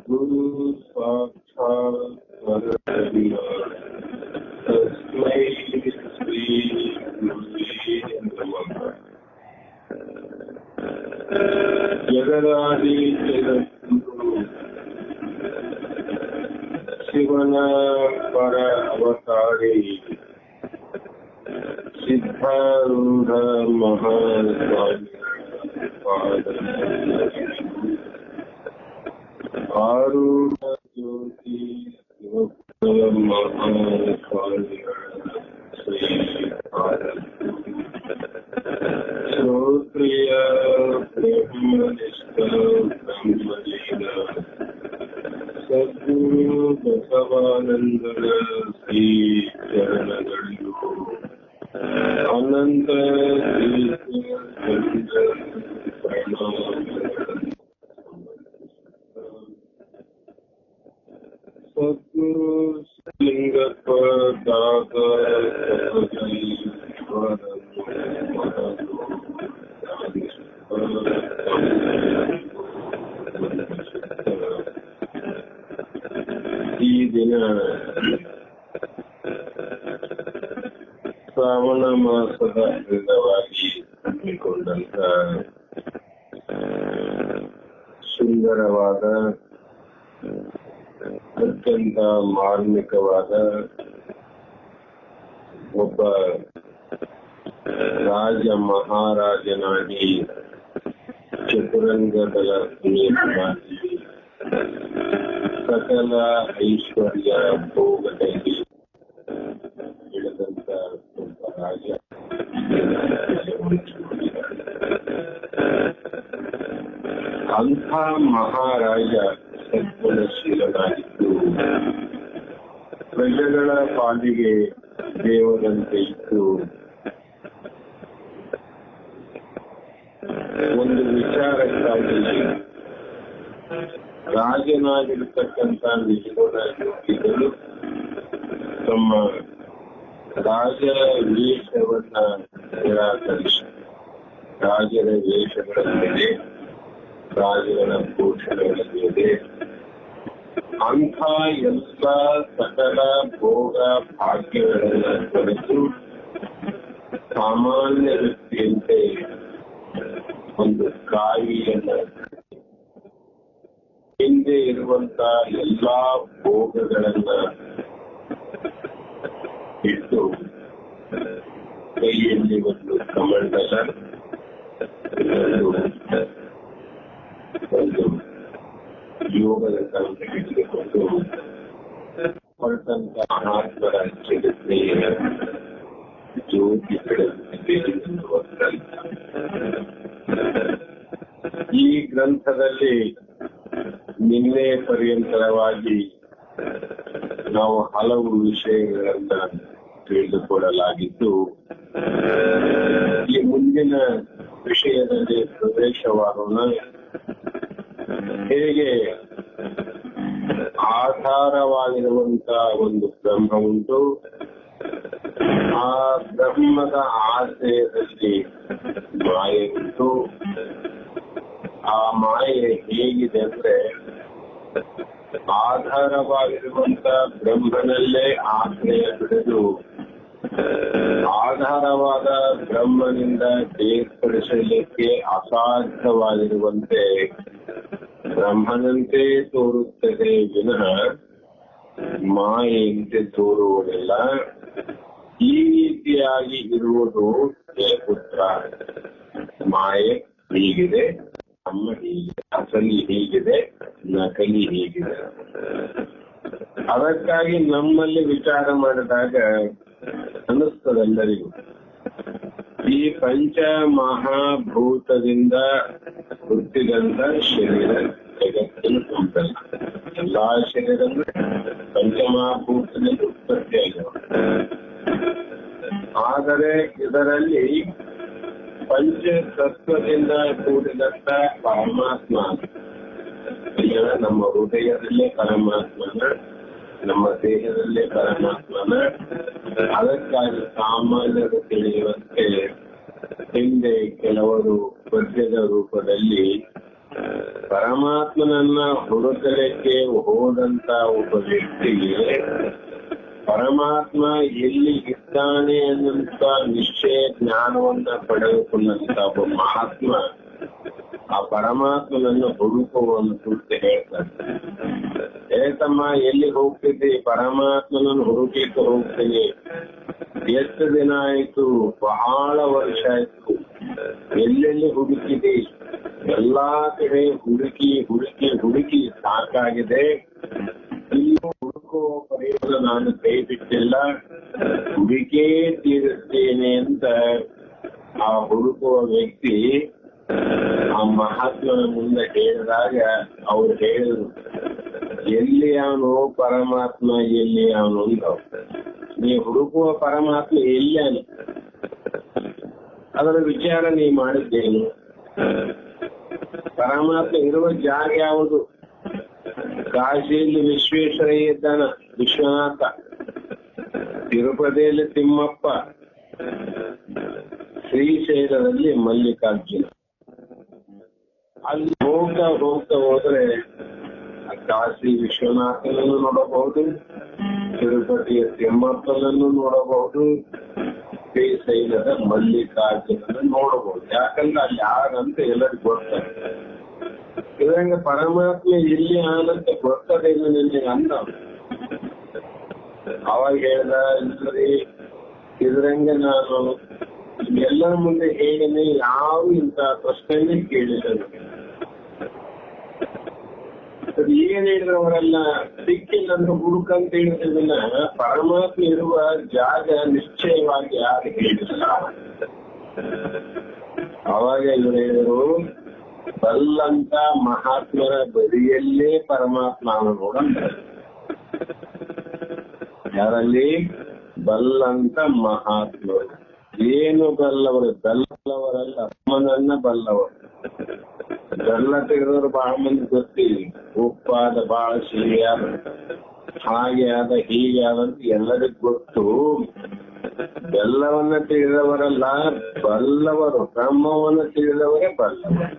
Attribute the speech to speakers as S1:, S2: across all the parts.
S1: गुरु साक्षात् परब्रह्म तस्मै श्री गुरुवे नमः। जगदादि जगद्गुरु शिवन पर अवतारी सिद्धारूढ़ महास्वामी आरूढ़ ज्योति महास्वामी श्रोत्रिय ब्रह्मनिष्ठ ब्रह्मलीला सद्गुरु बसवानंदन श्री चरणगळु अनंत सद्गुरु लिंगप्प ಈ ದಿನ ಶ್ರಾವಣ ಮಾಸದ ಅಂಗವಾಗಿ ಹಮ್ಮಿಕೊಂಡಂತ ಸುಂದರವಾದ ಅತ್ಯಂತ ಮಾರ್ಮಿಕವಾದ ಒಬ್ಬ ರಾಜ ಮಹಾರಾಜನಾಗಿ ಚತುರಂಗದಳ ಸುಮೇಧವಾಗಿ ಸಕಲ ಐಶ್ವರ್ಯ ಭೋಗದಲ್ಲಿ ಬೆಳೆದಂತ ಒಬ್ಬ ರಾಜ ಅಂಥ ಮಹಾರಾಜ ಸದ್ಗುಣಶೀಲನಾಗಿದ್ದು ಪ್ರಜೆಗಳ ಪಾಲಿಗೆ ದೇವರಂತೆ ಇದ್ದು ಒಂದು ವಿಚಾರಕ್ಕಾಗಿ ರಾಜನಾಗಿರತಕ್ಕಂತ ನಿಜಗುಣ ಯೋಗಿಗಳು ತಮ್ಮ ರಾಜ ವೇಷವನ್ನ ನಿರಾಕರಿಸಿ ರಾಜರ ವೇಷಗಳ ಮೇಲೆ ರಾಜಗಳ ಭೂಷಣಗಳ ಮೇಲೆ ಅಂಥ ಎಲ್ಲ ಸಕಲ ಭೋಗ ಭಾಗ್ಯಗಳನ್ನ ತೊರೆದು ಸಾಮಾನ್ಯ ವ್ಯಕ್ತಿಯಂತೆ ಒಂದು ಕಾಯಿಯನ್ನ ಹಿಂದೆ ಇರುವಂತ ಎಲ್ಲಾ ಭೋಗಗಳನ್ನ ಇಟ್ಟು ಕೈಯಲ್ಲಿ ಒಂದು ಕಮಂಡಲ ಒಂದು ಯೋಗದ ತಂತ್ರ ಹಿಡಿದುಕೊಂಡು ಹೊರಟಂತ ಮಹಾತ್ಮರ ಜಗತ್ತೆಯ ಜ್ಯೋತಿ ಈ ಗ್ರಂಥದಲ್ಲಿ ನಿನ್ನೆ ಪರ್ಯಂತರವಾಗಿ ನಾವು ಹಲವು ವಿಷಯಗಳನ್ನ ತಿಳಿದುಕೊಳ್ಳಲಾಗಿದ್ದು ಈ ಮುಂದಿನ ವಿಷಯದಲ್ಲಿ ಪ್ರವೇಶವಾಗೋಣ. ಹೇಗೆ ಆಧಾರವಾಗಿರುವಂತ ಒಂದು ಬ್ರಹ್ಮ ಉಂಟು, ಆ ಬ್ರಹ್ಮದ ಆಶ್ರಯದಲ್ಲಿ ಮಾಯೆ ಉಂಟು. ಆ ಮಾಯೆ ಹೇಗಿದೆ ಅಂದ್ರೆ ಆಧಾರವಾಗಿರುವಂತ ಬ್ರಹ್ಮನಲ್ಲೇ ಆಶ್ರಯ ಬಿಡಲು ಆಧಾರವಾದ ಬ್ರಹ್ಮನಿಂದ ಬೇರ್ಪಡಿಸಲಿಕ್ಕೆ ಅಸಾಧ್ಯವಾಗಿರುವಂತೆ ಬ್ರಹ್ಮನಂತೆ ತೋರುತ್ತದೆ ವಿನಃ ಮಾಯೆಯಂತೆ ತೋರುವುದಿಲ್ಲ. ಈ ರೀತಿಯಾಗಿ ಇರುವುದು ಪುತ್ರ. ಮಾಯೆ ಹೀಗಿದೆ, ನಮ್ಮ ಹೀಗಿದೆ, ಅಸಲಿ ಹೀಗಿದೆ, ನಕಲಿ ಹೀಗಿದೆ. ಅದಕ್ಕಾಗಿ ನಮ್ಮಲ್ಲಿ ವಿಚಾರ ಮಾಡಿದಾಗ ಅನ್ನಿಸ್ತದೆಲ್ಲರಿಗೂ ಈ ಪಂಚ ಮಹಾಭೂತದಿಂದ ಹುಟ್ಟಿದಂತ ಶರೀರ ಜಗತ್ತಿನ ಉಂಟಲ್ಲ. ಎಲ್ಲಾ ಶರೀರಗಳು ಪಂಚಮಹಾಭೂತದಿಂದ ಉತ್ಪತ್ತಿಯಾಗಿವೆ. ಆದರೆ ಇದರಲ್ಲಿ ಪಂಚತತ್ವದಿಂದ ಕೂಡಿದಂತ ಪರಮಾತ್ಮ ನಮ್ಮ ಹೃದಯದಲ್ಲೇ ಪರಮಾತ್ಮನ, ನಮ್ಮ ದೇಹದಲ್ಲೇ ಪರಮಾತ್ಮನ. ಅದಕ್ಕಾಗಿ ಸಾಮಾನ್ಯರು ತಿಳಿಯುವಂತೆ ಹಿಂದೆ ಕೆಲವರು ಪದ್ಯದ ರೂಪದಲ್ಲಿ ಪರಮಾತ್ಮನನ್ನ ಹುಡುಕಲಿಕ್ಕೆ ಹೋದಂತ ಒಬ್ಬ ವ್ಯಕ್ತಿಗೆ ಪರಮಾತ್ಮ ಎಲ್ಲಿ ಇದ್ದಾನೆ ಅನ್ನುವಂತ ನಿಶ್ಚಯ ಜ್ಞಾನವನ್ನ ಪಡೆದುಕೊಂಡಂತ ಒಬ್ಬ ಮಹಾತ್ಮ ಆ ಪರಮಾತ್ಮನನ್ನು ಹುಡುಕುವಂತ ಹೇಳ್ತಾರೆ. ಏತಮ್ಮ ಎಲ್ಲಿ ಹೋಗ್ತಿದ್ದಿ? ಪರಮಾತ್ಮನನ್ನು ಹುಡುಕಿಟ್ಟು ಹೋಗ್ತೀನಿ. ಎಷ್ಟು ದಿನ ಆಯ್ತು? ಬಹಳ ವರ್ಷ ಆಯ್ತು. ಎಲ್ಲೆಲ್ಲಿ ಹುಡುಕಿದೆ? ಎಲ್ಲಾ ಕಡೆ ಹುಡುಕಿ ಹುಡುಕಿ ಹುಡುಕಿ ಸಾಕಾಗಿದೆ. ಇನ್ನು ಹುಡುಕುವ ಪ್ರಯೋಗ ನಾನು ಕೈ ಬಿಟ್ಟಿಲ್ಲ, ಹುಡುಕೇ ತೀರುತ್ತೇನೆ ಅಂತ ಆ ಹುಡುಕುವ ವ್ಯಕ್ತಿ ಆ ಮಹಾತ್ಮನ ಮುಂದೆ ಹೇಳಿದಾಗ ಅವ್ರು ಹೇಳಿದ್ರು, ಎಲ್ಲಿ ಅವನು ಪರಮಾತ್ಮ, ಎಲ್ಲಿ ಅವನು ಅಂತ. ನೀ ಹುಡುಕುವ ಪರಮಾತ್ಮ ಎಲ್ಲಿಯಾನು? ಅದರ ವಿಚಾರ ನೀ ಮಾಡಿದ್ದೇನು? ಪರಮಾತ್ಮ ಇರುವ ಜಾಗ ಯಾವುದು? ಕಾಶಿಯಲ್ಲಿ ವಿಶ್ವೇಶ್ವರಯ್ಯ ಇದ್ದಾನ, ವಿಶ್ವನಾಥ. ತಿರುಪತಿಯಲ್ಲಿ ತಿಮ್ಮಪ್ಪ, ಶ್ರೀಶೈಲದಲ್ಲಿ ಮಲ್ಲಿಕಾರ್ಜುನ. ಅಲ್ಲಿ ಹೋಗ್ತಾ ಹೋಗ್ತಾ ಹೋದ್ರೆ ಕಾಶಿ ವಿಶ್ವನಾಥನನ್ನು ನೋಡಬಹುದು, ತಿರುಪತಿಯ ತಿಮ್ಮಪ್ಪನನ್ನು ನೋಡಬಹುದು, ಶ್ರೀಶೈಲದ ಮಲ್ಲಿಕಾರ್ಜುನನ್ನು ನೋಡಬಹುದು. ಯಾಕಂದ್ರೆ ಅಲ್ಲಿ ಯಾರಂತ ಎಲ್ಲರಿಗೂ ಗೊತ್ತಾಗ. ಇದಂಗ ಪರಮಾತ್ಮ ಎಲ್ಲಿ ಆನಂತ ಗೊತ್ತದೆ ನಿನ್ನೆ ಅಂದ. ಅವಾಗ ಹೇಳ್ದ, ಇಲ್ಲರಿ ಇದ್ರಂಗ ನಾನು ಎಲ್ಲರ ಮುಂದೆ ಹೇಳಿನೇ, ಯಾವ ಇಂತ ಪ್ರಶ್ನೆ ಕೇಳಿದ. ಏನ್ ಹೇಳಿದ್ರು ಅವರೆಲ್ಲ ಸಿಕ್ಕಿಲ್ಲ ಅಂದ್ರೆ ಹುಡುಕಂತ ಹೇಳಿದ್ರನ್ನ ಪರಮಾತ್ಮ ಇರುವ ಜಾಗ ನಿಶ್ಚಯವಾಗಿ ಯಾರು ಹೇಳಿಲ್ಲ. ಅವಾಗ ಇವರು ಹೇಳಿದ್ರು, ಬಲ್ಲಂತ ಮಹಾತ್ಮರ ಬದಿಯಲ್ಲೇ ಪರಮಾತ್ಮ ನೋಡಂತ. ಯಾರಲ್ಲಿ? ಬಲ್ಲಂತ ಮಹಾತ್ಮರು. ಏನು ಬಲ್ಲವರು? ಬಲ್ಲವರಲ್ಲ, ಅಮ್ಮನನ್ನ ಬಲ್ಲವರು. ಬೆಲ್ಲ ತೆಗೆದವರು ಬಹಳ ಮಂದಿ ಗೊತ್ತಿಲ್ಲ. ಉಪ್ಪಾದ ಬಹಳ ಸಿಹಿಯಾದ, ಹಾಗೆ ಆದ ಹೀಗೆ ಆದಂತ ಎಲ್ಲರಿಗೂ ಗೊತ್ತು. ಬೆಲ್ಲವನ್ನ ತಿಳಿದವರಲ್ಲ ಬಲ್ಲವರು, ಬ್ರಹ್ಮವನ್ನ ತಿಳಿದವರೇ ಬಲ್ಲವರು.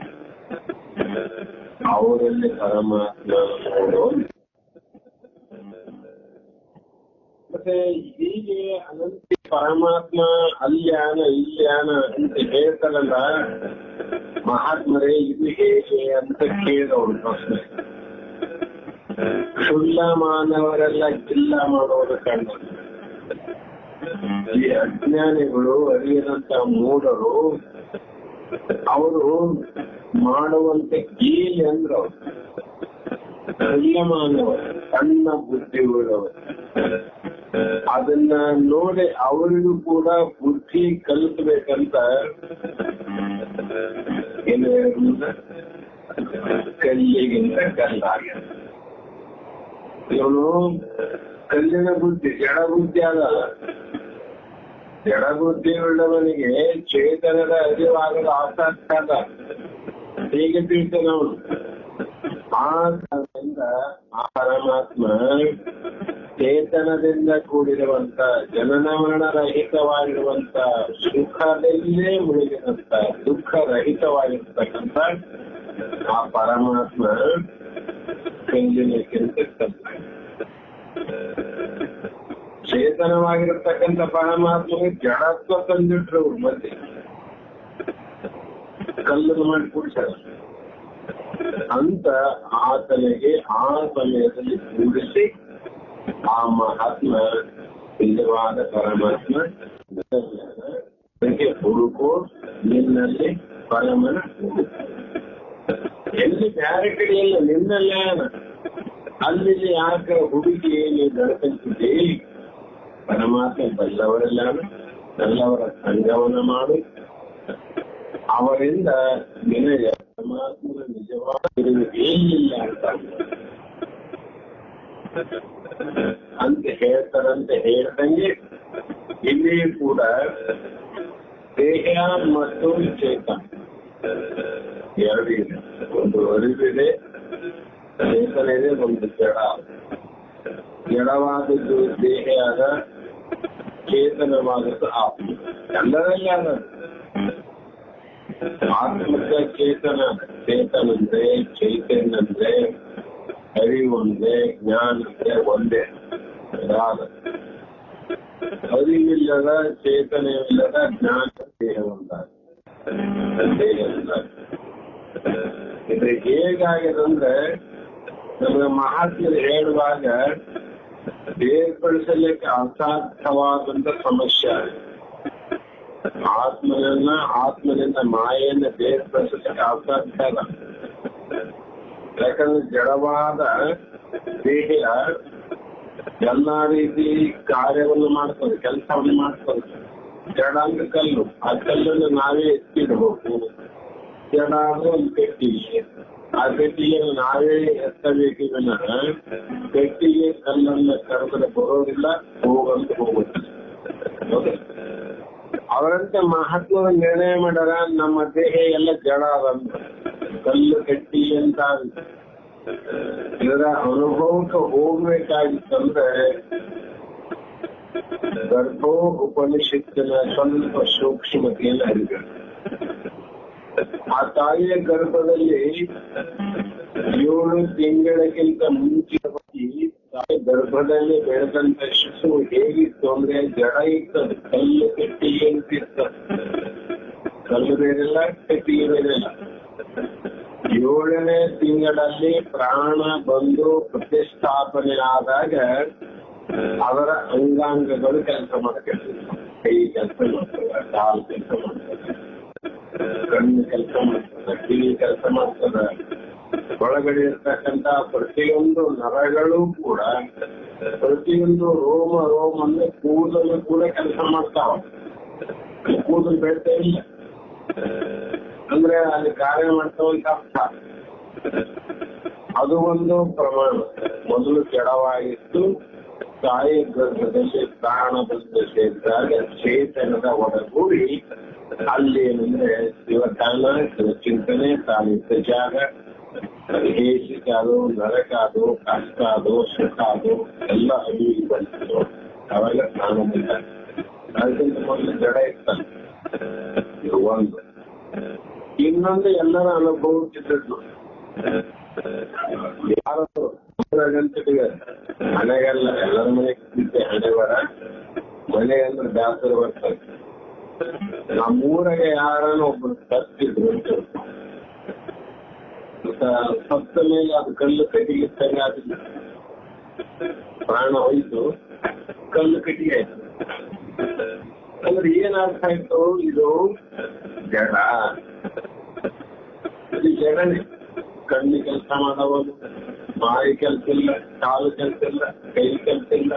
S1: ಅವರಲ್ಲಿ ಪರಮಾತ್ಮ ನೋಡು. ಮತ್ತೆ ಹೀಗೆ ಅನಂತ ಪರಮಾತ್ಮ ಅಲ್ಯಾನ ಇಲ್ಯಾನ ಅಂತ ಹೇಳ್ತಾರಲ್ಲ ಮಹಾತ್ಮರೇ, ಇದು ಹೇಗೆ ಅಂತ ಕೇಳಿದವರು ಪ್ರಶ್ನೆ. ಶುಲ್ಲ ಮಾನವರೆಲ್ಲ ಜಿಲ್ಲ ಮಾಡೋದು ಕಂಡು ಈ ಅಜ್ಞಾನಿಗಳು, ಅರಿಯದಂತ ಮೂಢರು, ಅವರು ಮಾಡುವಂತೆ ಗೀಲಿ ಅಂದ್ರು. ಶುಲ್ಲ ಮಾನವರು, ಸಣ್ಣ ಬುದ್ಧಿ ಉಳ್ಳವರು. ಅದನ್ನ ನೋಡಿ ಅವರಿಗೂ ಕೂಡ ಬುದ್ಧಿ ಕಲಿಸ್ಬೇಕಂತ ಏನು ಕಲ್ಲಿಗಿಂತ ಕಲ್ಲಾಗ. ಇವನು ಕಲ್ಲಿನ ಬುದ್ಧಿ, ಜಡ ಬುದ್ಧಿ ಆಗಲ್ಲ. ಜಡ ಬುದ್ಧಿ ಉಳ್ಳವನಿಗೆ ಚೇತನದ ಅರಿವಾಗಲು ಆಸಕ್ತಾಗ ಹೇಗೆ ತಿಳ್ತಾನೆ ಅವನು. ಆ ಕಾರಣದಿಂದ ಆ ಪರಮಾತ್ಮ ಚೇತನದಿಂದ ಕೂಡಿರುವಂತ, ಜನನ ಮರಣ ರಹಿತವಾಗಿರುವಂತ, ಸುಖದಲ್ಲೇ ಮುಳುಗಿದಂತ, ದುಃಖ ರಹಿತವಾಗಿರ್ತಕ್ಕಂಥ ಆ ಪರಮಾತ್ಮ ಕಲ್ಲಿನಕ್ಕಿಂತ ಚೇತನವಾಗಿರತಕ್ಕಂಥ ಪರಮಾತ್ಮಗೆ ಜಡತ್ವ ತಂದಿಟ್ರು ಮತ್ತೆ ಕಲ್ಲನ್ನು ಮಾಡಿ ಕೂಡಿಸ್ಯಾರ ಅಂತ ಆತನಿಗೆ ಆ ಸಮಯದಲ್ಲಿ ಕೂಡಿಸಿ ಆ ಮಹಾತ್ಮ ನಿಜವಾದ ಪರಮಾತ್ಮ ಹುಡುಕೋ, ನಿನ್ನಲ್ಲಿ ಪರಮನ ಹುಡುಕು. ಎಲ್ಲಿ ಬ್ಯಾರೆ ಕಡೆ ಇಲ್ಲ, ನಿನ್ನಲ್ಲೇ ಅಲ್ಲಿ ಯಾಕ ಹುಡುಕಿ ನೀವು ದರ್ಶಿಸಿದ್ದಿ? ಪರಮಾತ್ಮ ಬಲ್ಲವರೆಲ್ಲ ನಲ್ಲವರ ಸಂಗಮನ ಮಾಡು, ಅವರಿಂದ ನಿನಗೆ ಪರಮಾತ್ಮನ ನಿಜವಾದ ಏನಿಲ್ಲ ಅಂತ ಹೇಳ್ತಾರಂತೆ. ಹೇಳ್ದಂಗೆ ಇಲ್ಲಿಯೂ ಕೂಡ ದೇಹ ಮತ್ತು ಚೇತನ ಎರಡು ಇದೆ. ಒಂದು ಅರಿವಿದೆ, ಚೇತನ ಇದೆ, ಒಂದು ಜಡ. ಜಡವಾದದ್ದು ದೇಹ ಆದ, ಚೇತನವಾದದ್ದು ಆತ್ಮ. ಎಲ್ಲರಲ್ಲಿ ಆದ ಆತ್ಮಕ ಚೇತನಂದ್ರೆ ಚೈತನ್ಯಂದ್ರೆ ಅರಿವೊಂದೇ, ಜ್ಞಾನ ಅಂದ್ರೆ ಒಂದೇ. ಅರಿವಿಲ್ಲದ ಚೇತನವಿಲ್ಲದ ಜ್ಞಾನ ದೇಹವಲ್ಲ. ಇದು ಹೇಗಾಗಿದೆ ನಮಗೆ ಮಹಾತ್ಮರು ಹೇಳುವಾಗ ಬೇರ್ಪಡಿಸಲಿಕ್ಕೆ ಅಸಾಧ್ಯವಾದಂತ ಸಮಸ್ಯೆ. ಆತ್ಮನಿಂದ ಮಾಯೆಯನ್ನು ಬೇರ್ಪಡಿಸಲಿಕ್ಕೆ ಅಸಾಧ್ಯ ಅಲ್ಲ. ಯಾಕಂದ್ರೆ ಜಡವಾದ ದೇಹ ಎಲ್ಲಾ ರೀತಿ ಕಾರ್ಯವನ್ನು ಮಾಡ್ತದೆ, ಕೆಲಸವನ್ನು ಮಾಡ್ತದೆ. ಜಡ ಅಂದ್ರೆ ಕಲ್ಲು, ಆ ಕಲ್ಲನ್ನು ನಾವೇ ಎತ್ತಿಡಬೇಕು. ಜಡ ಅಂದ್ರೆ ಒಂದು ಪೆಟ್ಟಿಗೆ, ಆ ಪೆಟ್ಟಿಗೆಯನ್ನು ನಾವೇ ಎತ್ತಬೇಕಿದ ಪೆಟ್ಟಿಗೆ ಕಲ್ಲನ್ನು ಕರೆದರೆ ಬರೋದಿಲ್ಲ, ಹೋಗುತ್ತಿಲ್ಲ. ಅವರಂತೆ ಮಹಾತ್ಮರು ನಿರ್ಣಯ ಮಾಡ್ಯಾರ, ನಮ್ಮ ದೇಹ ಎಲ್ಲ ಜಡ ಅದಂತ, ಕಲ್ಲು ಪೆಟ್ಟಿಗೆ ಅಂತ. ಇದರ ಅನುಭವಕ್ಕೆ ಹೋಗ್ಬೇಕಾಗಿತ್ತಂದ್ರೆ ಗರ್ಭೋ ಉಪನಿಷತ್ತಿನ ಸ್ವಲ್ಪ ಸೂಕ್ಷ್ಮತೆಯನ್ನು ಅರಿಬೇಕು. ಆ ತಾಯಿಯ ಗರ್ಭದಲ್ಲಿ 7 ತಿಂಗಳಿಗಿಂತ ಮುಂಚಿತವಾಗಿ ತಾಯಿ ಗರ್ಭದಲ್ಲಿ ಬೆಳೆದಂತ ಶಿಶು ಹೇಗಿತ್ತು ಅಂದ್ರೆ ಜಡ ಇರ್ತದೆ, ಕಲ್ಲು ಪೆಟ್ಟಿಗೆ ಅಂತ ಇರ್ತದೆ. ಕಲ್ಲು ಬೇರೆಲ್ಲ, ಪೆಟ್ಟಿಗೆ ಬೇರೆಲ್ಲ. 7ನೇ ತಿಂಗಳಲ್ಲಿ ಪ್ರಾಣ ಬಂದು ಪ್ರತಿಷ್ಠಾಪನೆ ಆದಾಗ ಅವರ ಅಂಗಾಂಗಗಳು ಕೆಲಸ ಮಾಡ್ತಾರೆ. ಕೈ ಕೆಲಸ ಮಾಡ್ತದೆ, ಕಾಲು ಕೆಲಸ ಮಾಡ್ತದೆ, ಕಣ್ಣು ಕೆಲಸ ಮಾಡ್ತದೆ, ಕಿವಿ ಕೆಲಸ ಮಾಡ್ತದೆ. ಒಳಗಡೆ ಇರ್ತಕ್ಕಂತ ಪ್ರತಿಯೊಂದು ನರಗಳು ಕೂಡ, ಪ್ರತಿಯೊಂದು ರೋಮ ಅಂದ್ರೆ ಕೂದಲು ಕೂಡ ಕೆಲಸ ಮಾಡ್ತಾವ. ಕೂದಲು ಬೆಳ್ತಾ ಇಲ್ಲ ಅಂದ್ರೆ ಅಲ್ಲಿ ಕಾರ್ಯ ಮಾಡ್ತಾವಂತ ಅರ್ಥ. ಅದು ಒಂದು ಪ್ರಮಾಣ. ಮೊದಲು ಜಡವಾಗಿತ್ತು, ತಾಯಿ ಗರ್ಭದಲ್ಲಿ ಪ್ರಾಣ ಬಂದು ಸೇರಿದಾಗ ಚೇತನದ ಒಡಗೂಡಿ ಅಲ್ಲೇನಂದ್ರೆ ಶಿವಜ್ಞಾನ, ಶಿವಚಿಂತನೆ, ತಾನಿದ್ದ ಜಾಗ, ಹೇಸಿಕ ಅದು, ನರಕ ಅದು, ಕಷ್ಟ ಅದು, ಸುಖ ಅದು ಎಲ್ಲ ಅಭಿವೃದ್ಧಿ ಬಂತು. ಅವಾಗ ಪ್ರಾಣದಿಂದ ಅದಕ್ಕಿಂತ ಮೊದಲು ಜಡ ಇರ್ತಾನೆ. ಇದು ಒಂದು. ಇನ್ನೊಂದು ಎಲ್ಲರ ಅನುಭವಿಸಿದ್ದು ಯಾರು ಮನೆಗೆಲ್ಲ ಎಲ್ಲರ ಮನೆಗೆ ಹಣೆ ಬರ, ಮನೆ ಅಂದ್ರೆ ಬ್ಯಾಸರ ಬರ್ತದೆ. ನಮ್ಮೂರಾಗೆ ಯಾರನ್ನ ಒಬ್ರು ಸತ್ತಿದ್ರು, ಸತ್ತ ಮೇಲೆ ಅದು ಕಲ್ಲು ಕಟ್ಟಿಗೆ ತಂಗ ಆಗಿಲ್ಲ, ಪ್ರಾಣ ಹೋಯ್ತು, ಕಲ್ಲು ಕಟ್ಟಿಗೆ ಆಯ್ತು. ಅಂದ್ರೆ ಏನಾಗ್ತ ಆಯ್ತು, ಇದು ಜಡ. ಇದು ಜಡನೆ. ಕಣ್ಣು ಕೆಲಸ ಮಾಡಬಹುದು, ಬಾಯಿ ಕೆಲಸ ಇಲ್ಲ, ಕಾಲು ಕೆಲಸ ಇಲ್ಲ, ಕೈ ಕೆಲಸ ಇಲ್ಲ,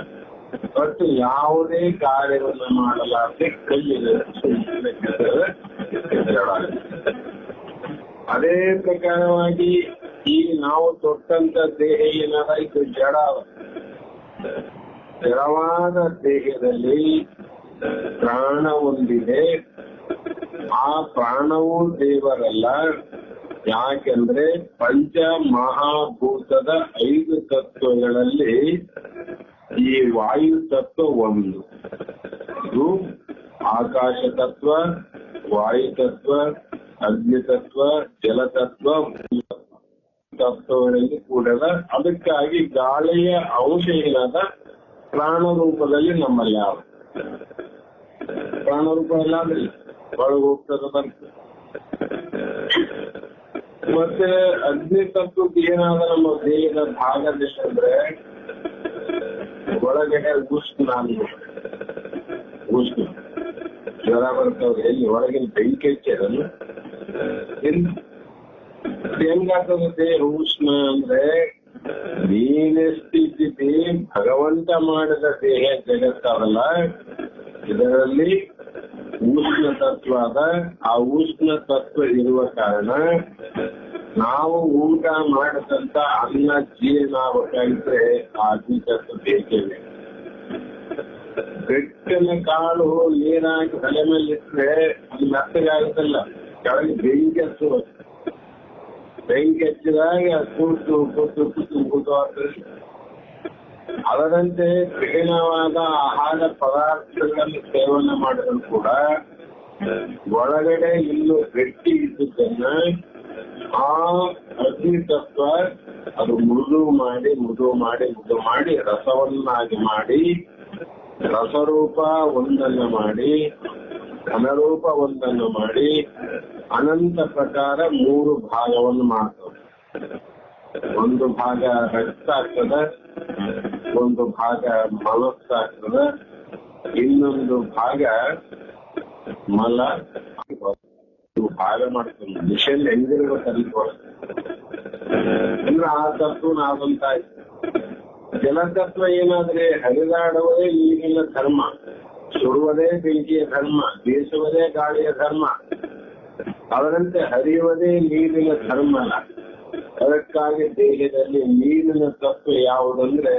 S1: ಒಟ್ಟು ಯಾವುದೇ ಕಾರ್ಯವನ್ನು ಮಾಡಲಾರದೆ ಕಲ್ಲಿನ ಜಡ. ಅದೇ ಪ್ರಕಾರವಾಗಿ ಈ ನಾವು ತೊಟ್ಟಂತ ದೇಹ ಏನಾದ ಇದು ಜಡ. ಜಡವಾದ ದೇಹದಲ್ಲಿ ಪ್ರಾಣ ಒಂದಿದೆ. ಆ ಪ್ರಾಣವೂ ದೇವರಲ್ಲ. ಯಾಕೆಂದ್ರೆ ಪಂಚ ಮಹಾಭೂತದ 5 ತತ್ವಗಳಲ್ಲಿ ಈ ವಾಯು ತತ್ವ ಒಂದು. ಇದು ಆಕಾಶ ತತ್ವ, ವಾಯು ತತ್ವ, ಅಗ್ನಿ ತತ್ವ, ಜಲತತ್ವ ತತ್ವಗಳಲ್ಲಿ ಕೂಡದ. ಅದಕ್ಕಾಗಿ ಗಾಳಿಯ ಅಂಶ ಏನಾದ ಪ್ರಾಣ ರೂಪದಲ್ಲಿ ನಮ್ಮಲ್ಲಿ ಯಾವ ಪ್ರಾಣ ರೂಪ ಎಲ್ಲ ಒಳಗೆ ಹೋಗ್ತದ ಬರ್ತದೆ. ಮತ್ತೆ ಅಗ್ನಿ ತತ್ವಕ್ಕೆ ಏನಾದ ನಮ್ಮ ದೇಹದ ಭಾಗದೆಷ್ಟಂದ್ರೆ ಒಳಗಡೆ ಉಷ್ಣ ಜ್ವರ ಬರ್ತವ್ರೆ. ಎಲ್ಲಿ ಹೊರಗಿನ ಬೆಂಕಿ ಹೆಚ್ಚದನ್ನು ಹೆಂಗಾಗ್ತದೆ ದೇಹ ಉಷ್ಣ ಅಂದ್ರೆ ನೀನೆಷ್ಟಿದ್ದೀವಿ ಭಗವಂತ ಮಾಡಿದ ದೇಹ ಜಗತ್ತವಲ್ಲ, ಇದರಲ್ಲಿ ಉಷ್ಣ ತತ್ವ ಅದ. ಆ ಉಷ್ಣ ತತ್ವ ಇರುವ ಕಾರಣ ನಾವು ಊಟ ಮಾಡದಂತ ಅನ್ನ ಜೀರ್ಣಾಗಬೇಕಾಗಿದ್ರೆ ಆ ಅಗ್ನಿ ತತ್ವ ಬೇಕೇ ಬೇಕು. ಬೆಟ್ಟನ ಕಾಳು ನೀರಾಗಿ ತಲೆ ಮೇಲೆ ಇಟ್ಟರೆ ಅದು ಮೆತ್ತಗಾಗುತ್ತಲ್ಲ, ಕೆಳಗೆ ಬೆಂಕಿ ಹಚ್ಚುವ. ಬೆಂಕಿ ಹಚ್ಚಿದಾಗ ಕೂತು ಆಗ್ತದೆ. ಅದರಂತೆ ಕಠಿಣವಾದ ಆಹಾರ ಪದಾರ್ಥಗಳನ್ನು ಸೇವನೆ ಮಾಡಿದ್ರು ಕೂಡ ಒಳಗಡೆ ಇನ್ನು ಗಟ್ಟಿ ಇದ್ದದನ್ನ ಆ ಅಗ್ನಿ ತತ್ವ ಅದು ಮೃದು ಮಾಡಿ ರಸವನ್ನಾಗಿ ಮಾಡಿ, ರಸರೂಪ ಒಂದನ್ನು ಮಾಡಿ, ಘನರೂಪ ಒಂದನ್ನು ಮಾಡಿ, ಅನಂತ ಪ್ರಕಾರ 3 ಭಾಗವನ್ನು ಮಾಡ್ತವೆ. ಒಂದು ಭಾಗ ರಕ್ತ ಆಗ್ತದ, ಒಂದು ಭಾಗ ಮನಸ್ಸಾಗ್ತದ, ಇನ್ನೊಂದು ಭಾಗ ಮಲ ಭಾಗ ಮಾಡ್ತದೆ. ಮಿಷನ್ ಹೆಂಗಿರ್ಬೇಕು ಅಂದ್ರೆ ಆ ತತ್ವ ನಾವಂತಾಯ್ತು. ಜಲತತ್ವ ಏನಾದ್ರೆ ಹರಿದಾಡುವುದೇ ನೀರಿನ ಧರ್ಮ, ಸುಡುವುದೇ ಬೆಂಕಿಯ ಧರ್ಮ, ಬೀಸುವುದೇ ಗಾಳಿಯ ಧರ್ಮ. ಅದರಂತೆ ಹರಿಯುವುದೇ ನೀರಿನ ಧರ್ಮ ಅಲ್ಲ. ಅದಕ್ಕಾಗಿ ದೇಹದಲ್ಲಿ ನೀರಿನ ತತ್ವ ಯಾವುದಂದ್ರೆ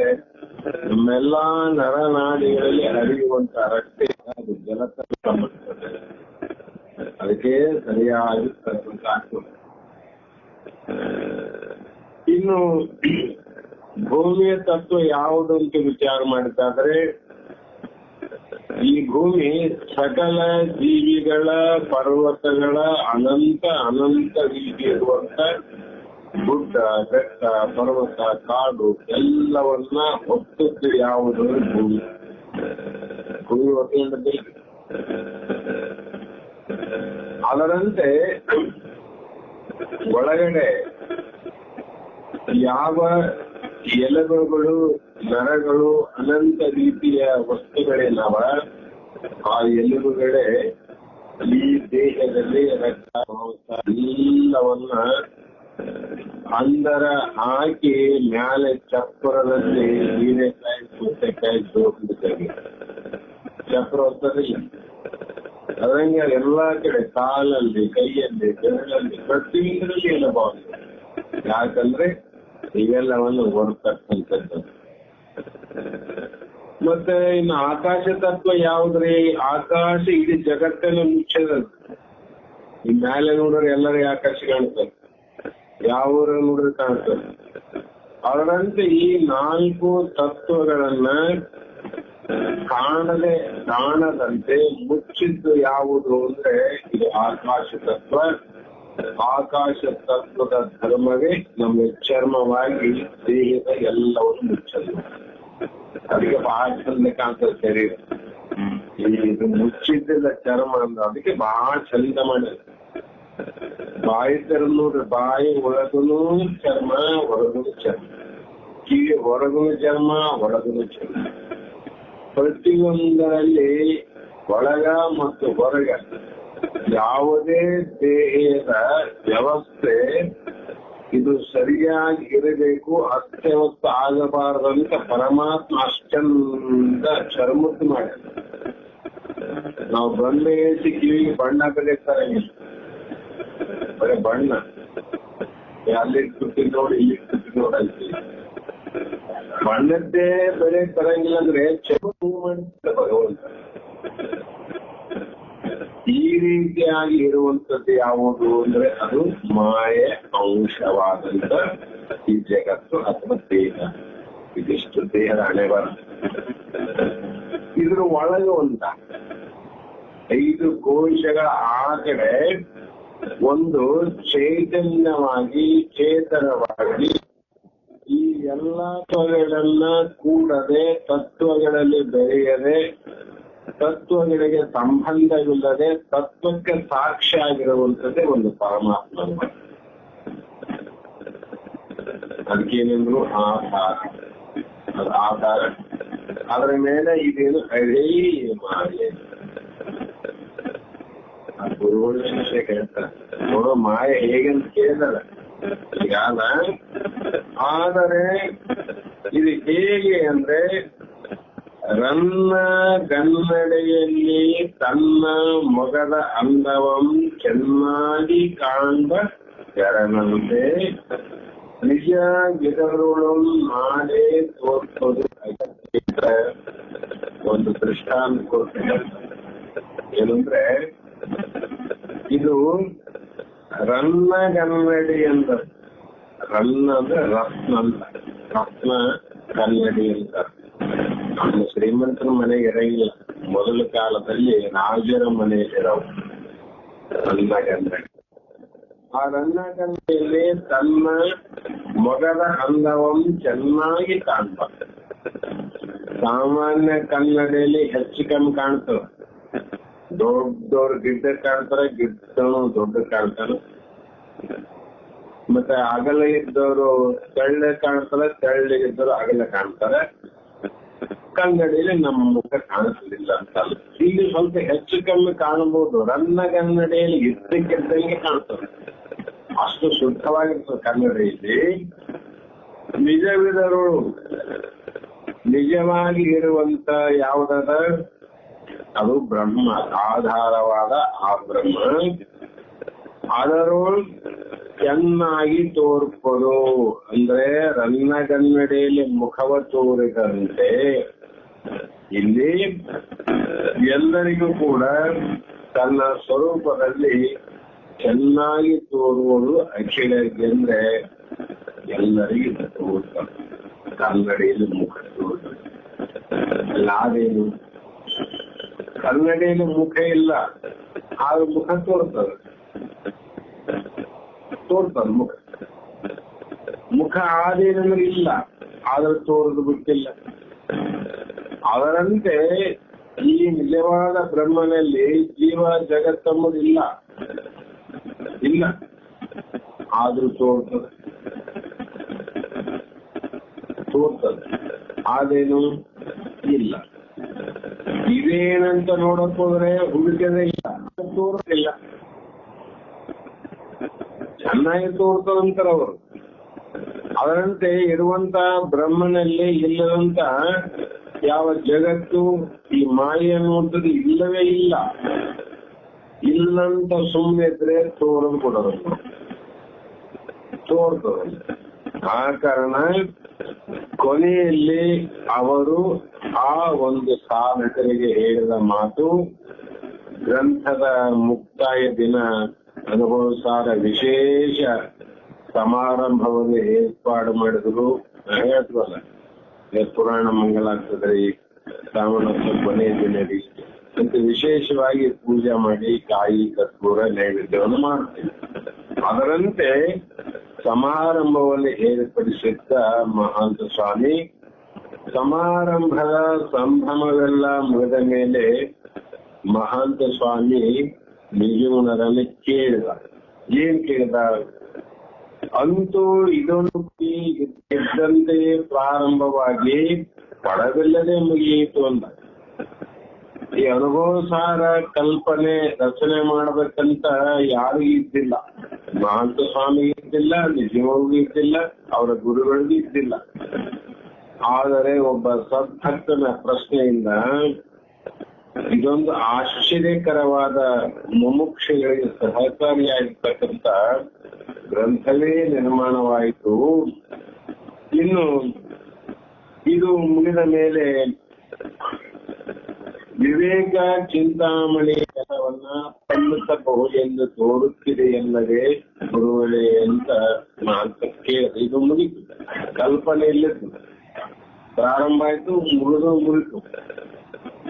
S1: ನಮ್ಮೆಲ್ಲಾ ನರನಾಡಿಗಳಲ್ಲಿ ಹರಿಯುವಂತ ರಕ್ತ, ಅದು ಜಲತತ್ವ ಮಾಡ್ತದೆ. ಅದಕ್ಕೆ ಸರಿಯಾಗಿ ಆಗ್ತದೆ. ಇನ್ನು ಭೂಮಿಯ ತತ್ವ ಯಾವುದಂತ ವಿಚಾರ ಮಾಡ್ತಾದ್ರೆ, ಈ ಭೂಮಿ ಸಕಲ ಜೀವಿಗಳ, ಪರ್ವತಗಳ ಅನಂತ ರೀತಿ ಇರುವಂತ ಗುಡ್ಡ, ಬೆಟ್ಟ, ಪರ್ವತ, ಕಾಡು ಎಲ್ಲವನ್ನ ಹೊತ್ತದ್ದು ಯಾವುದು? ಭೂಮಿ. ಭೂಮಿ ಹೊತ್ತುಕೊಂಡದ್ದೇ. ಅದರಂತೆ ಒಳಗಡೆ ಯಾವ ಎಲುಬುಗಳು, ನರಗಳು, ಅನಂತ ರೀತಿಯ ವಸ್ತುಗಳೇನವ, ಆ ಎಲುಬುಗಳೇ ಈ ದೇಹದಲ್ಲಿ ರಕ್ತ, ಮಾಂಸ ಎಲ್ಲವನ್ನ ಅಂದರ ಹಾಕಿ ಮ್ಯಾಲೆ ಚಪ್ಪರದಲ್ಲಿ ಹೀರೆಕಾಯಿ, ಸೌತೆಕಾಯಿ ಜೋಡಿಸಿದ್ದಾರೆ. ಚಪ್ಪರ ಹೊತ್ತದಿಲ್ಲ. ಅದಂಗೆ ಎಲ್ಲಾ ಕಡೆ ಕಾಲಲ್ಲಿ, ಕೈಯಲ್ಲಿ, ಬೆರಳಲ್ಲಿ, ಪ್ರತಿಯೊಂದರಲ್ಲಿ ಎಲುಬಾಗಿದೆ. ಯಾಕಂದ್ರೆ ಇವೆಲ್ಲವನ್ನು ಹೊರತಕ್ಕಂಥದ್ದು. ಮತ್ತೆ ಇನ್ನು ಆಕಾಶ ತತ್ವ ಯಾವ್ದ್ರಿ? ಆಕಾಶ ಇಡೀ ಜಗತ್ತನ್ನು ಮುಚ್ಚದ. ಈ ಮೇಲೆ ನೋಡ್ರೆ ಎಲ್ಲರಿಗೆ ಆಕಾಶ ಕಾಣ್ತದೆ, ಯಾವ ನೋಡ್ರೆ ಕಾಣ್ತದೆ. ಅದರಂತೆ ಈ 4 ತತ್ವಗಳನ್ನ ಕಾಣದಂತೆ ಮುಚ್ಚಿದ್ದು ಯಾವುದು ಅಂದ್ರೆ ಇದು ಆಕಾಶ ತತ್ವ. ಆಕಾಶ ತತ್ವದ ಧರ್ಮವೇ ನಮಗೆ ಚರ್ಮವಾಗಿ ದೇಹದ ಎಲ್ಲವನ್ನು ಮುಚ್ಚಲು. ಅದಕ್ಕೆ ಬಹಳ ಚಂದ ಕಾಣ್ತದೆ ಶರೀರ. ಇದು ಮುಚ್ಚಿದ್ದಿಲ್ಲ ಚರ್ಮ ಅಂದ್ರೆ ಅದಕ್ಕೆ ಬಹಳ ಚಂದ ಮಾಡಿದ. ಬಾಯಿ ತರ ನೋಡ್ರಿ, ಬಾಯಿ ಒಳಗುನು ಚರ್ಮ, ಹೊರಗುನು ಚರ್ಮ, ಕಿವಿ ಹೊರಗುನು ಚರ್ಮ, ಒಳಗುನು ಚರ್ಮ. ಪ್ರತಿಯೊಂದರಲ್ಲಿ ಒಳಗ ಮತ್ತು ಹೊರಗ ಯಾವುದೇ ದೇಹದ ವ್ಯವಸ್ಥೆ ಇದು ಸರಿಯಾಗಿ ಇರಬೇಕು, ಅಸ್ತವ್ಯಸ್ತ ಆಗಬಾರದಂತ ಪರಮಾತ್ಮ ಅಷ್ಟಂದ ಚರ್ಮದ್ದು ಮಾಡ್ಯಾರ. ನಾವು ಬಂಡೆ ಏಸಿ ಕಿವಿಗೆ ಬಣ್ಣ ಬೆಳೀತಾರಂಗಿಲ್ಲ, ಬರೀ ಬಣ್ಣ ಅಲ್ಲಿ ತುಟ್ಟಿ ನೋಡಿ ಇಲ್ಲಿ ತುಟ್ಟಿ ನೋಡಂತೀವಿ. ಬಣ್ಣದ್ದೇ ಬೆಲೆ ತರಂಗಿಲ್ಲ ಅಂದ್ರೆ ಚರ್ಮ ಮಾಡಿದ ಭಗವಂತ. ಈ ರೀತಿಯಾಗಿ ಇರುವಂತದ್ದು ಯಾವುದು ಅಂದ್ರೆ ಅದು ಮಾಯೆ ಅಂಶವಾದಂತ ಈ ಜಗತ್ತು ಅಥವಾ ದೇಹ. ಇದಿಷ್ಟು ದೇಹದ ಹಣೆ ಬರ. ಇದ್ರ ಒಳಗೆ ಒಂದ 5 ಕೋಶಗಳ ಆ ಕಡೆ ಒಂದು ಚೈತನ್ಯವಾಗಿ, ಚೇತನವಾಗಿ ಈ ಎಲ್ಲಾ ತತ್ವಗಳನ್ನ ಕೂಡದೆ, ತತ್ವಗಳಲ್ಲಿ ಬೆರೆಯದೆ, ತತ್ವಗಳಿಗೆ ಸಂಬಂಧವಿಲ್ಲದೆ ತತ್ವಕ್ಕೆ ಸಾಕ್ಷಿ ಆಗಿರುವಂತದ್ದೇ ಒಂದು ಪರಮಾತ್ಮ. ಅದಕ್ಕೇನೆಂದ್ರು ಆಧಾರ. ಅದು ಆಧಾರ. ಅದರ ಮೇಲೆ ಇದೇನು ಅದೇ ಮಾಯೆ. ಗುರುಗಳ ವಿಷಯ ಹೇಳ್ತಾರೆ, ನೋಡೋ ಮಾಯೆ ಹೇಗಂತ ಕೇಳಿದಲ್ಲ ಈಗ. ಆದರೆ ಇದು ಹೇಗೆ ಅಂದ್ರೆ ರನ್ನ ಗನ್ನಡೆಯಲ್ಲಿ ತನ್ನ ಮೊಗದ ಅಂದವಂ ಚೆನ್ನಾಗಿ ಕಾಣ್ಬ ಶರಣಂತೆ ನಿಜ ಗಿಡಗಳು ಮಾಡೇ ತೋರ್ಸೋದು. ಒಂದು ದೃಷ್ಟಾಂತ ಕೊಡ್ತೇನೆ. ಏನಂದ್ರೆ ಇದು ರನ್ನಗನ್ನಡಿ ಅಂತ. ರನ್ನ ಅಂದ್ರೆ ರತ್ನ ಅಂತ, ರತ್ನ ಕನ್ನಡಿ ಅಂತ. ನಮ್ಮ ಶ್ರೀಮಂತರ ಮನೆಗೆ ಇರಂಗಿಲ್ಲ. ಮೊದಲ ಕಾಲದಲ್ಲಿ ರಾಜರ ಮನೆಯಲ್ಲಿರೋವು. ರನ್ನಗಂಧ. ಆ ರನ್ನಗಂಧೆಯಲ್ಲಿ ತನ್ನ ಮೊಗದ ಅಂದವಂ ಚೆನ್ನಾಗಿ ಕಾಣ್ಬಾರ್ದು. ಸಾಮಾನ್ಯ ಕನ್ನಡಿಯಲ್ಲಿ ಹೆಚ್ಚು ಕಮ್ಮಿ ಕಾಣ್ತದೆ. ದೊಡ್ಡವ್ರು ಗಿಡ್ಡ ಕಾಣ್ತಾರೆ, ಗಿಡ್ಡನು ದೊಡ್ಡ ಕಾಣ್ತಾರೆ. ಮತ್ತೆ ಅಗಲ ಇದ್ದವರು ತೆಳ್ಳ ಕಾಣ್ತಾರೆ, ತೆಳ್ಳಗಿದ್ದವರು ಅಗಲ ಕಾಣ್ತಾರೆ. ಕನ್ನಡಿಯಲ್ಲಿ ನಮ್ಮ ಮುಖ ಕಾಣಿಸಲಿಲ್ಲ ಅಂತಲ್ಲ. ಇಲ್ಲಿ ಸ್ವಲ್ಪ ಹೆಚ್ಚು ಕಮ್ಮಿ ಕಾಣಬಹುದು. ರನ್ನಗನ್ನಡಿಯಲ್ಲಿ ಇದ್ದಕ್ಕಿದ್ದಂಗೆ ಕಾಣ್ತದೆ, ಅಷ್ಟು ಶುದ್ಧವಾಗಿರ್ತದೆ ಕನ್ನಡಿಯಲ್ಲಿ. ನಿಜವಿದರು ನಿಜವಾಗಿ ಇರುವಂತ ಯಾವುದಾದ ಅದು ಬ್ರಹ್ಮ, ಆಧಾರವಾದ ಆ ಬ್ರಹ್ಮ ಅದರೊಳಗೆ ಚೆನ್ನಾಗಿ ತೋರ್ಪದು. ಅಂದ್ರೆ ರನ್ನಗನ್ನಡಿಯಲ್ಲಿ ಮುಖವ ತೋರಿದಂತೆ ಇಲ್ಲಿ ಎಲ್ಲರಿಗೂ ಕೂಡ ತನ್ನ ಸ್ವರೂಪದಲ್ಲಿ ಚೆನ್ನಾಗಿ ತೋರುವುದು ಅಖಿಲಗೆಂದ್ರೆ ಎಲ್ಲರಿಗೂ ತೋರ್ತಾರೆ. ಕನ್ನಡಿಯಲ್ಲಿ ಮುಖ ತೋರುತ್ತದೆ. ಅದೇನು ಕನ್ನಡಿಯಲ್ಲಿ ಮುಖ ಇಲ್ಲ, ಆದ್ರೆ ಮುಖ ತೋರ್ತದೆ ಮುಖ. ಮುಖ ಆದೇನಂದ್ರೆ ಇಲ್ಲ, ಆದ್ರೆ ತೋರದು ಬಿಟ್ಟಿಲ್ಲ. ಅದರಂತೆ ಈ ನಿಜವಾದ ಬ್ರಹ್ಮನಲ್ಲಿ ಜೀವ ಜಗತ್ತಂಬುದು ಇಲ್ಲ, ಆದ್ರೂ ತೋರ್ತದೆ. ಆದೇನು ಇಲ್ಲ. ಇದೇನಂತ ನೋಡಕ್ ಹೋದ್ರೆ ಹುಡುಕದೇ ಇಲ್ಲ, ತೋರೋದಿಲ್ಲ. ಚೆನ್ನಾಗಿ ತೋರ್ತದಂತಾರ ಅವರು. ಅದರಂತೆ ಇರುವಂತ ಬ್ರಹ್ಮನಲ್ಲಿ ಇಲ್ಲದಂತ ಯಾವ ಜಗತ್ತು ಈ ಮಾಯೆ ಅನ್ನುವಂಥದ್ದು ಇಲ್ಲವೇ ಇಲ್ಲ. ಇಲ್ಲಂತ ಸುಮ್ಮನೆ ಇದ್ರೆ ತೋರದು ಕೊಡೋದು, ತೋರ್ತದೆ. ಆ ಕಾರಣ ಕೊನೆಯಲ್ಲಿ ಅವರು ಆ ಒಂದು ಸಾಧಕರಿಗೆ ಹೇಳಿದ ಮಾತು, ಗ್ರಂಥದ ಮುಕ್ತಾಯ ದಿನ ಅನುಭವಸಾರ ವಿಶೇಷ ಸಮಾರಂಭವನ್ನು ಏರ್ಪಾಡು ಮಾಡಿದ್ರು. ಹೇಳ್ತವಲ್ಲ, ಪುರಾಣ ಮಂಗಲಾಗ್ತದ್ರಿ, ಶ್ರಾವಣೋತ್ಸವ ಕೊನೆಯ ದಿನ ರೀ ಅಂತ ವಿಶೇಷವಾಗಿ ಪೂಜೆ ಮಾಡಿ ಕಾಯಿ ಕರ್ಪೂರ ನೈವೇದ್ಯವನ್ನು ಮಾಡ್ತೀವಿ. ಅದರಂತೆ ಸಮಾರಂಭವನ್ನು ಏರ್ಪಡಿಸಿದ್ದ ಮಹಾಂತ ಸ್ವಾಮಿ ಸಮಾರಂಭದ ಸಂಭ್ರಮವೆಲ್ಲ ಮುಗಿದ ಮೇಲೆ ಮಹಾಂತ ಸ್ವಾಮಿ ನಿಜಗುಣರನ್ನು ಕೇಳಿದ. ಏನ್ ಕೇಳಿದ? ಅಂತೂ ಇದೊಂದು ಇದ್ದಂತೆ ಪ್ರಾರಂಭವಾಗಿ ಪಡವಿಲ್ಲದೆ ಮುಗಿಯಿತು ಅಂದ. ಈ ಅನುಭವಸಾರ ಕಲ್ಪನೆ ರಚನೆ ಮಾಡಬೇಕಂತ ಯಾರಿಗೂ ಇದ್ದಿಲ್ಲ. ಮಹಾಂತ ಸ್ವಾಮಿಗೆ ಇದ್ದಿಲ್ಲ, ನಿಜವಾಗೂ ಇದ್ದಿಲ್ಲ, ಅವರ ಗುರುಗಳಿಗೂ ಇದ್ದಿಲ್ಲ. ಆದರೆ ಒಬ್ಬ ಸದ್ಭಕ್ತನ ಪ್ರಶ್ನೆಯಿಂದ ಇದೊಂದು ಆಶ್ಚರ್ಯಕರವಾದ ಮುಮುಕ್ಷಗಳಿಗೆ ಸಹಕಾರಿಯಾಗಿರ್ತಕ್ಕಂಥ ಗ್ರಂಥವೇ ನಿರ್ಮಾಣವಾಯಿತು. ಇನ್ನು ಇದು ಮುಗಿದ ಮೇಲೆ ವಿವೇಕ ಚಿಂತಾಮಣಿ ಕೆಲವನ್ನ ಸಲ್ಲಿಸಬಹುದೆಂದು ತೋರುತ್ತಿದೆ ಎಲ್ಲವೇ ಗುರುಗಳೇ ಅಂತ ಮಾತಕ್ಕೆ ಇದು ಮುಗಿತು. ಕಲ್ಪನೆಯಲ್ಲಿತ್ತು, ಪ್ರಾರಂಭ ಆಯ್ತು, ಮುಗಿತು.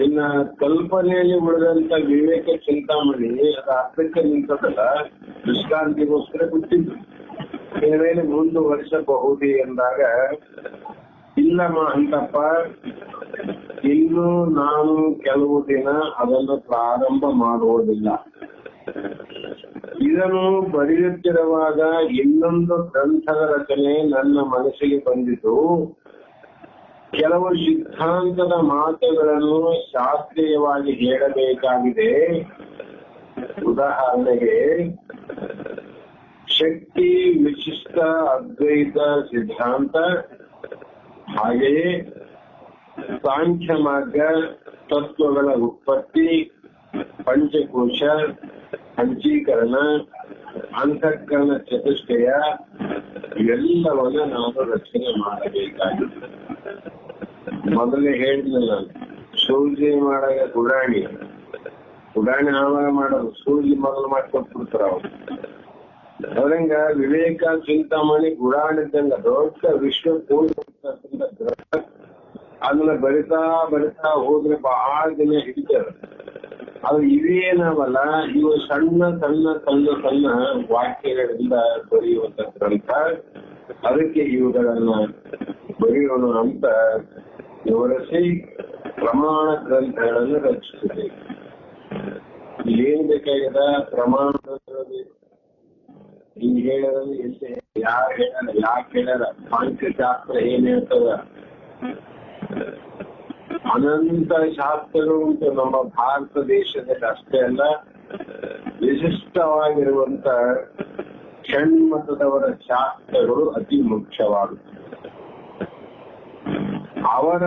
S1: ಇನ್ನ ಕಲ್ಪನೆಯಲ್ಲಿ ಉಳಿದಂತ ವಿವೇಕ ಚಿಂತಾಮಣಿ ಅದು ಅರ್ಥಕ್ಕೆ ನಿಂತದಲ್ಲ, ವಿಶ್ರಾಂತಿಗೋಸ್ಕರ ಬಿಟ್ಟಿದ್ದು. ಏನೇನು ಮುಂದುವರಿಸಬಹುದೇ ಎಂದಾಗ, ಇಲ್ಲಮ್ಮ ಅಂತಪ್ಪ, ಇನ್ನು ನಾನು ಕೆಲವು ದಿನ ಅದನ್ನು ಪ್ರಾರಂಭ ಮಾಡುವುದಿಲ್ಲ. ಇದನ್ನು ಬರೆಯುತ್ತಿರುವಾಗ ಇನ್ನೊಂದು ಗ್ರಂಥದ ರಚನೆ ನನ್ನ ಮನಸ್ಸಿಗೆ ಬಂದಿತು. ಕೆಲವು ಸಿದ್ಧಾಂತದ ಮಾತುಗಳನ್ನು ಶಾಸ್ತ್ರೀಯವಾಗಿ ಹೇಳಬೇಕಾಗಿದೆ. ಉದಾಹರಣೆಗೆ, ಶಕ್ತಿ ವಿಶಿಷ್ಟ ಅದ್ವೈತ ಸಿದ್ಧಾಂತ, ಹಾಗೆಯೇ ಸಾಂಖ್ಯ ಮಾರ್ಗ, ತತ್ವಗಳ ಉತ್ಪತ್ತಿ, ಪಂಚಕೋಶ, ಪಂಚೀಕರಣ, ಅಂತಃಕರಣ ಚತುಷ್ಟಯ ಇವೆಲ್ಲವನ್ನ ನಾವು ರಚನೆ ಮಾಡಬೇಕಾಗಿದೆ. ಮೊದಲೇ ಹೇಳಿದ್ನಲ್ಲ, ಸೂಜಿ ಮಾಡಾಗ ಗುಡಾಣಿ ಆವಾಗ ಮಾಡೋದು, ಸೂಜಿ ಮೊದಲು ಮಾಡ್ಕೊಟ್ಬಿಡ್ತಾರ ಅವ್ರು. ಅವ್ರಂಗ ವಿವೇಕ ಚಿಂತಾಮಣಿ ಗುಡಾಣಿದ್ದಂಗ ದೊಡ್ಡ ವಿಶ್ವ ಅದನ್ನ ಬರಿತಾ ಹೋದ್ರೆ ಬಹಳ ದಿನ ಹಿಡಿತಾರೆ. ಅದು ಇವೇನವಲ್ಲ, ಇವು ಸಣ್ಣ ಸಣ್ಣ ಸಣ್ಣ ಸಣ್ಣ ವಾಕ್ಯಗಳಿಂದ ಬರೆಯುವಂತ ಗ್ರಂಥ. ಅದಕ್ಕೆ ಇವುಗಳನ್ನ ಬರೆಯೋಣ ಅಂತ ವಿವರಿಸಿ ಪ್ರಮಾಣ ಗ್ರಂಥಗಳನ್ನು ರಚಿಸಿದೆ. ಇಲ್ಲೇನ್ ಬೇಕಾಗಿದೆ? ಪ್ರಮಾಣ ಗ್ರಂಥಗಳು ಹಿಂಗ್ ಹೇಳಿದ್ರೆ ಎಲ್ಲಿ ಯಾರು ಹೇಳ್ಯಾರ, ಯಾಕೆ ಹೇಳ್ಯಾರ, ಸಾಂಖ್ಯಶಾಸ್ತ್ರ ಏನ್ ಹೇಳ್ತದ, ಅನಂತ ಶಾಸ್ತ್ರಗಳು ಉಂಟು ನಮ್ಮ ಭಾರತ ದೇಶದಲ್ಲಿ. ಅಷ್ಟೇ ಅಲ್ಲ, ವಿಶಿಷ್ಟವಾಗಿರುವಂತ ಷಣ್ಮತದವರ ಶಾಸ್ತ್ರಗಳು ಅತಿ ಮುಖ್ಯವಾಗುತ್ತವೆ. ಅವರ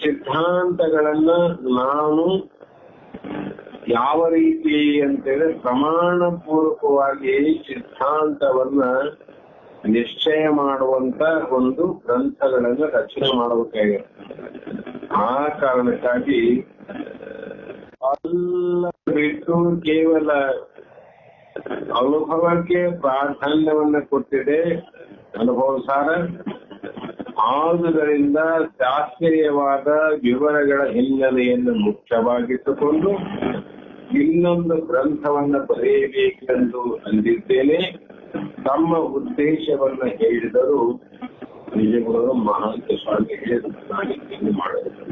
S1: ಸಿದ್ಧಾಂತಗಳನ್ನ ನಾನು ಯಾವ ರೀತಿ ಅಂತೇಳಿ ಪ್ರಮಾಣ ಪೂರ್ವಕವಾಗಿ ಸಿದ್ಧಾಂತವನ್ನ ನಿಶ್ಚಯ ಮಾಡುವಂತ ಒಂದು ಗ್ರಂಥಗಳನ್ನ ರಚನೆ ಮಾಡಬೇಕಾಗಿದೆ. ಆ ಕಾರಣಕ್ಕಾಗಿ ಎಲ್ಲ ಬಿಟ್ಟು ಕೇವಲ ಅನುಭವಕ್ಕೆ ಪ್ರಾಧಾನ್ಯವನ್ನ ಕೊಟ್ಟಿದೆ. ಅನುಭವಸಾರ ಆದುದರಿಂದ ಶಾಸ್ತ್ರೀಯವಾದ ವಿವರಗಳ ಹಿನ್ನೆಲೆಯನ್ನು ಮುಖ್ಯವಾಗಿಟ್ಟುಕೊಂಡು ಇನ್ನೊಂದು ಗ್ರಂಥವನ್ನ ಬರೆಯಬೇಕೆಂದು ಅಂದಿದ್ದೇನೆ. ತಮ್ಮ ಉದ್ದೇಶವನ್ನ ಹೇಳಿದರು ನಿಜಗುರು ಮಹಾಂತ ಸ್ವಾಮಿ ಹೇಳಿದ್ದು ಮಾಡಬೇಕು.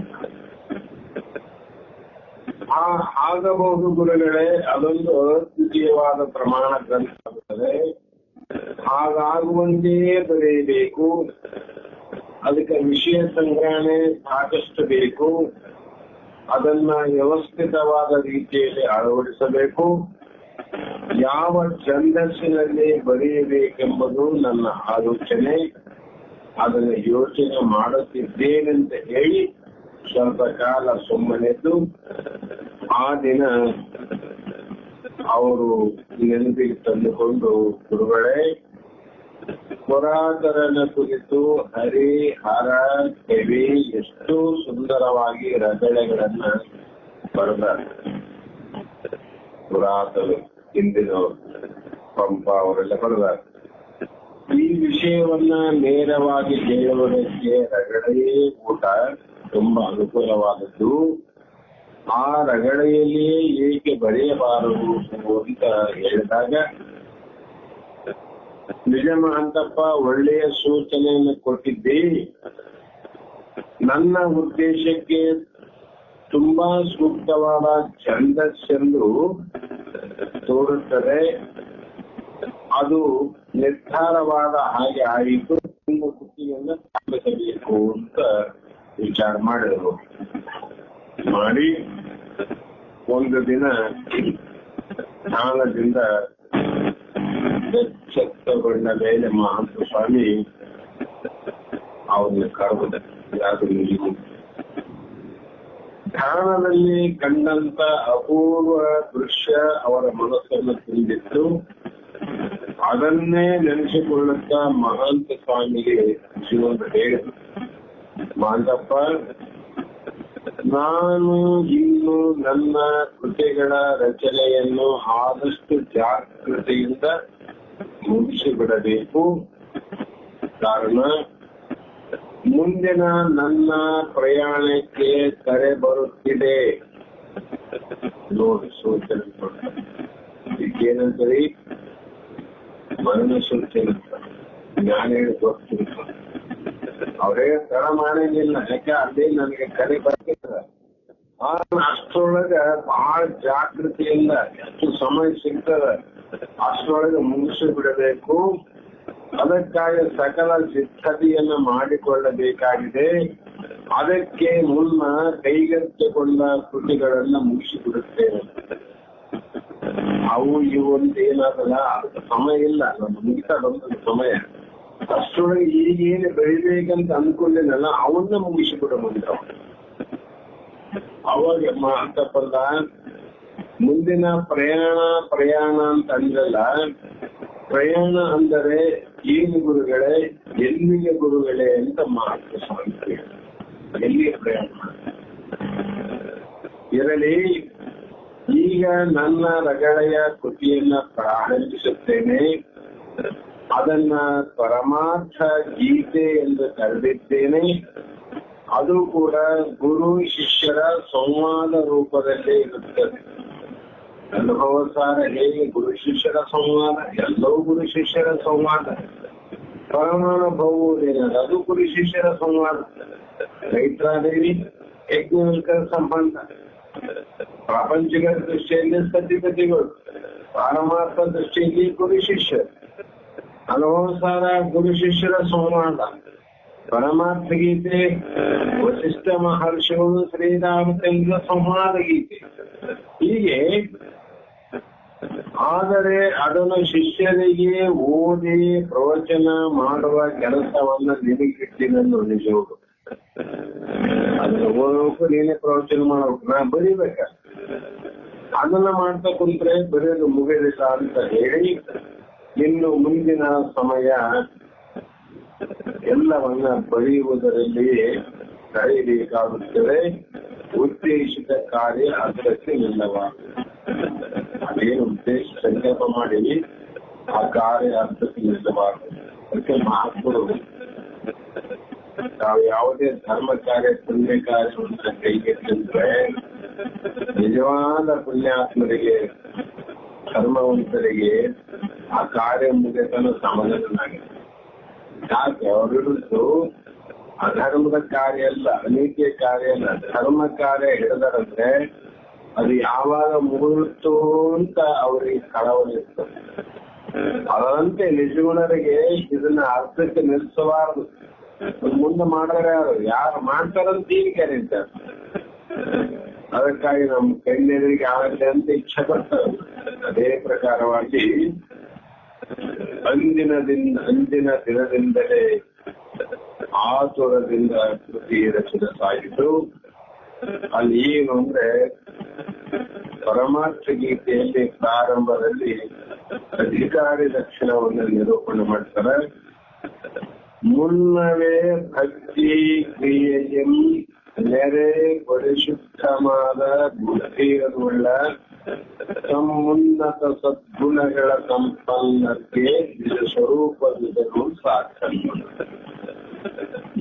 S1: ಆಗಬಹುದು ಗುರುಗಳೇ, ಅದೊಂದು ಅದ್ವಿತೀಯವಾದ ಪ್ರಮಾಣ ಗ್ರಂಥ ಆಗುತ್ತದೆ. ಹಾಗಾಗುವಂತೆ ಬರೆಯಬೇಕು. ಅದಕ್ಕೆ ವಿಷಯ ಸಂಗ್ರಹಣೆ ಸಾಕಷ್ಟು ಬೇಕು. ಅದನ್ನ ವ್ಯವಸ್ಥಿತವಾದ ರೀತಿಯಲ್ಲಿ ಅಳವಡಿಸಬೇಕು. ಯಾವ ಛಂದಸ್ಸಿನಲ್ಲಿ ಬರೆಯಬೇಕೆಂಬುದು ನನ್ನ ಆಲೋಚನೆ. ಅದನ್ನು ಯೋಚನೆ ಮಾಡುತ್ತಿದ್ದೇನೆಂತ ಹೇಳಿ ಸ್ವಲ್ಪ ಕಾಲ ಸುಮ್ಮನೆದ್ದು ಆ ದಿನ ಅವರು ನೆನಪಿಗೆ ತಂದುಕೊಂಡು, ಗುರುಗಳೇ, ಪುರಾತನ ಕುರಿತು ಹರಿ ಹರ ಕೆವಿ ಎಷ್ಟು ಸುಂದರವಾಗಿ ರಚನೆಗಳನ್ನ ಬರೆದಾರೆ. ಪುರಾತನ ಹಿಂದಿನವರು ಪಂಪ ಅವರೆಲ್ಲ ಬರೆದಾರೆ. ಈ ವಿಷಯವನ್ನ ನೇರವಾಗಿ ಹೇಳುವುದಕ್ಕೆ ರಗಡೆಯೇ ಊಟ ತುಂಬಾ ಅನುಕೂಲವಾದದ್ದು. ಆ ರಗಡೆಯಲ್ಲಿಯೇ ಏಕೆ ಬರೆಯಬಾರದು ಅಂತ ಹೇಳಿದಾಗ, ನಿಜ ಮಹಂತಪ್ಪ ಒಳ್ಳೆಯ ಸೂಚನೆಯನ್ನು ಕೊಟ್ಟಿದ್ದೆ. ನನ್ನ ಉದ್ದೇಶಕ್ಕೆ ತುಂಬಾ ಸೂಕ್ತವಾದ ಛಂದಸ್ಸೆಂದು ತೋರುತ್ತದೆ. ಅದು ನಿರ್ಧಾರವಾದ ಹಾಗೆ ಆಯಿತು. ನಿಮ್ಮ ಕೃತಿಯನ್ನ ಸ್ಥಾಪಿಸಬೇಕು ಅಂತ ವಿಚಾರ ಮಾಡಿದರು. ಮಾಡಿ ಒಂದು ದಿನ ಸ್ನಾನದಿಂದ ಎಚ್ಚೆತ್ತುಕೊಂಡ ಮೇಲೆ ಮಹಾಂತ ಸ್ವಾಮಿ ಅವ್ರನ್ನ ಕರೆದ. ಧ್ಯಾನದಲ್ಲಿ ಕಂಡಂತ ಅಪೂರ್ವ ದೃಶ್ಯ ಅವರ ಮನಸ್ಸನ್ನು ತುಂಬಿತ್ತು. ಅದನ್ನೇ ನೆನೆಸಿಕೊಳ್ಳುತ್ತಾ ಮಹಾಂತ ಸ್ವಾಮಿಗೆ ಜೀವನ ಹೇಳಿದ್ರು, ಮಹಾಂತಪ್ಪ, ನಾನು ಇನ್ನು ನನ್ನ ಕೃತಿಗಳ ರಚನೆಯನ್ನು ಆದಷ್ಟು ಜಾಗೃತಿಯಿಂದ ಮುಗಿಸಿಬಿಡಬೇಕು. ಕಾರಣ, ಮುಂದಿನ ನನ್ನ ಪ್ರಯಾಣಕ್ಕೆ ಕರೆ ಬರುತ್ತಿದೆ. ನೋಡಿ ಸೂಚನೆ ಕೊಡ್ತಾರೆ. ಇದಕ್ಕೇನಂತರಿ? ಮರಣ ಸೂಚನೆ. ಜ್ಞಾನ ಗೊತ್ತಿರ್ತಾರೆ. ಅವರೇ ತಡ ಮಾಡಂಗಿಲ್ಲ, ಯಾಕೆ ಅದೇ ನನಗೆ ಕರೆ ಬರ್ತಿದ್ರ. ಅಷ್ಟರೊಳಗ ಬಹಳ ಜಾಗೃತಿಯಿಂದ ಎಷ್ಟು ಸಮಯ ಸಿಗ್ತದ ಅಷ್ಟರೊಳಗೆ ಮುಗಿಸಿ ಬಿಡಬೇಕು. ಅದಕ್ಕಾಗಿ ಸಕಲ ಸಿದ್ಧತೆಯನ್ನ ಮಾಡಿಕೊಳ್ಳಬೇಕಾಗಿದೆ. ಅದಕ್ಕೆ ಮುನ್ನ ಕೈಗೆತ್ತಿಕೊಂಡ ಕೃತಿಗಳನ್ನ ಮುಗಿಸಿಬಿಡುತ್ತೇನೆ. ಅವು ಇವು ಅಂತ ಏನಾಗಲ್ಲ, ಅದಕ್ಕೆ ಸಮಯ ಇಲ್ಲ. ನಮ್ಮ ಮುಗಿತಾಡೊಂದು ಸಮಯ. ಅಷ್ಟರೊಳಗೆ ಈಗೇನು ಬೆಳಿಬೇಕಂತ ಅನ್ಕೊಂಡಿದ್ದಲ್ಲ ಅವನ್ನ ಮುಗಿಸಿಬಿಡಬಹುದು. ಅವಾಗ ಮಹಂತಪ್ಪಲ್ಲ, ಮುಂದಿನ ಪ್ರಯಾಣ ಅಂತ ಅಂದ್ರಲ್ಲ, ಪ್ರಯಾಣ ಅಂದರೆ ಏನು ಗುರುಗಳೇ, ಎಲ್ಲಿಗೆ ಗುರುಗಳೇ ಅಂತ ಮಹಂತ ಸ್ವಾಮಿ. ಎಲ್ಲಿಗೆ ಪ್ರಯಾಣ ಇರಲಿ, ಈಗ ನನ್ನ ರಗಳೆಯ ಕೃತಿಯನ್ನ ಪ್ರಾರಂಭಿಸುತ್ತೇನೆ. ಅದನ್ನ ಪರಮಾರ್ಥ ಗೀತೆ ಎಂದು ಕರೆದಿದ್ದೇನೆ. ಅದು ಕೂಡ ಗುರು ಶಿಷ್ಯರ ಸಂವಾದ ರೂಪದಲ್ಲೇ ಇರುತ್ತದೆ. ಅನುಭವ ಸಾರ ಹೇಗೆ ಗುರು ಶಿಷ್ಯರ ಸಂವಾದ, ಎಲ್ಲವೂ ಗುರು ಶಿಷ್ಯರ ಸಂವಾದ. ಪರಮಾನುಭವದೇನದು, ಅದು ಗುರು ಶಿಷ್ಯರ ಸಂವಾದ. ರೈತರಾದೇವಿ ಯಜ್ಞವಲ್ಕರ ಸಂಬಂಧ, ಪ್ರಾಪಂಚಿಕ ದೃಷ್ಟಿಯಲ್ಲಿ ಸತಿಪತಿಗಳು, ಪಾರಮಾರ್ಥ ದೃಷ್ಟಿಯಲ್ಲಿ ಗುರು ಶಿಷ್ಯ. ಅನುಭವ ಸಾರ ಗುರು ಶಿಷ್ಯರ ಸಂವಾದ. ಪರಮಾರ್ಥ ಗೀತೆ ವಸಿಷ್ಠ ಮಹರ್ಷಿಗಳು ಶ್ರೀರಾಮಚಂದ್ರ ಸಂವಾದ ಗೀತೆ. ಹೀಗೆ ಆದರೆ ಅದನ್ನು ಶಿಷ್ಯರಿಗೆ ಓದಿ ಪ್ರವಚನ ಮಾಡುವ ಕೆಲಸವನ್ನ ನಿನಗಿಟ್ಟಿನನ್ನು ನಿಜವರು. ಅದನ್ನ ಓದೋಕು ನೀನೇ ಪ್ರವಚನ ಮಾಡಬೇಕು, ನಾ ಬರೀಬೇಕ. ಅದನ್ನ ಮಾಡ್ತಾ ಕುಂತ್ರೆ ಬರೆಯೋದು ಮುಗಿದಿಲ್ಲ ಅಂತ ಹೇಳಿ ಇನ್ನು ಮುಂದಿನ ಸಮಯ ಎಲ್ಲವನ್ನ ಬರೆಯುವುದರಲ್ಲಿಯೇ ಕಳೆಯಬೇಕಾಗುತ್ತದೆ. ಉದ್ದೇಶಿತ ಕಾರ್ಯ ಅರ್ಥಕ್ಕೆ ನಿಲ್ಲವಾಗುತ್ತದೆ. ಅದೇನು ಉದ್ದೇಶ ಸಂಕಲ್ಪ ಮಾಡಿವಿ ಆ ಕಾರ್ಯ ಅರ್ಥಕ್ಕೆ ನಿಲ್ಲವಾಗುತ್ತದೆ. ಅದಕ್ಕೆ ಮಹಾತ್ಮರು ತಾವು ಯಾವುದೇ ಧರ್ಮ ಕಾರ್ಯ ಪುಣ್ಯ ಕಾರ್ಯವನ್ನು ಕೈಗೆತ್ತಿದ್ರೆ ನಿಜವಾದ ಪುಣ್ಯಾತ್ಮರಿಗೆ ಧರ್ಮವಂತರಿಗೆ ಆ ಕಾರ್ಯ ಮುಗಿತನು ಸಮಾಧಾನವಾಗಿದೆ. ಯಾಕೆ ಅವರಿಡುವುದು ಅಧರ್ಮದ ಕಾರ್ಯ ಅಲ್ಲ, ಅನೀತಿಯ ಕಾರ್ಯ ಅಲ್ಲ, ಧರ್ಮ ಕಾರ್ಯ ಹಿಡಿದರಂದ್ರೆ ಅದು ಯಾವಾಗ ಮುಗಿತು ಅಂತ ಅವರಿಗೆ ಕಳವಳಿ ಇರ್ತದೆ. ಅದರಂತೆ ನಿಜಗುಣರಿಗೆ ಇದನ್ನ ಅರ್ಥಕ್ಕೆ ನಿಲ್ಲಿಸಬಾರದು. ಮುಂದೆ ಮಾಡೋರು ಯಾರು ಮಾಡ್ತಾರಂತ ಈಗ ಕರೀತಾರೆ. ಅದಕ್ಕಾಗಿ ನಮ್ಮ ಕಣ್ಣೆದುರಿಗೆ ಆಗತ್ತೆ ಅಂತ ಇಚ್ಛೆ ಪಡ್ತಾರೆ. ಅದೇ ಪ್ರಕಾರವಾಗಿ ಅಂದಿನ ದಿನದಿಂದಲೇ ಆತುರದಿಂದ ಕೃತಿ ರಚಿತ ಸಾಗಿತು. ಅಲ್ಲಿ ಏನು ಅಂದ್ರೆ ಪರಮಾರ್ಥ ಗೀತೆಯಲ್ಲಿ ಪ್ರಾರಂಭದಲ್ಲಿ ಅಧಿಕಾರಿ ಲಕ್ಷಣವನ್ನು ನಿರೂಪಣೆ ಮಾಡ್ತಾರೆ. ಮುನ್ನವೇ ಭಕ್ತಿ ಕ್ರಿಯೆಯಂ ನೆರೆ ಪರಿಶುದ್ಧವಾದ ಬುದ್ಧಿಯನ್ನುಳ್ಳ ಸಮುನ್ನತ ಸದ್ಗುಣಗಳ ಸಂಪನ್ನಕ್ಕೆ ಸ್ವರೂಪವಿದನು ಸಾಕಲ್ಲ.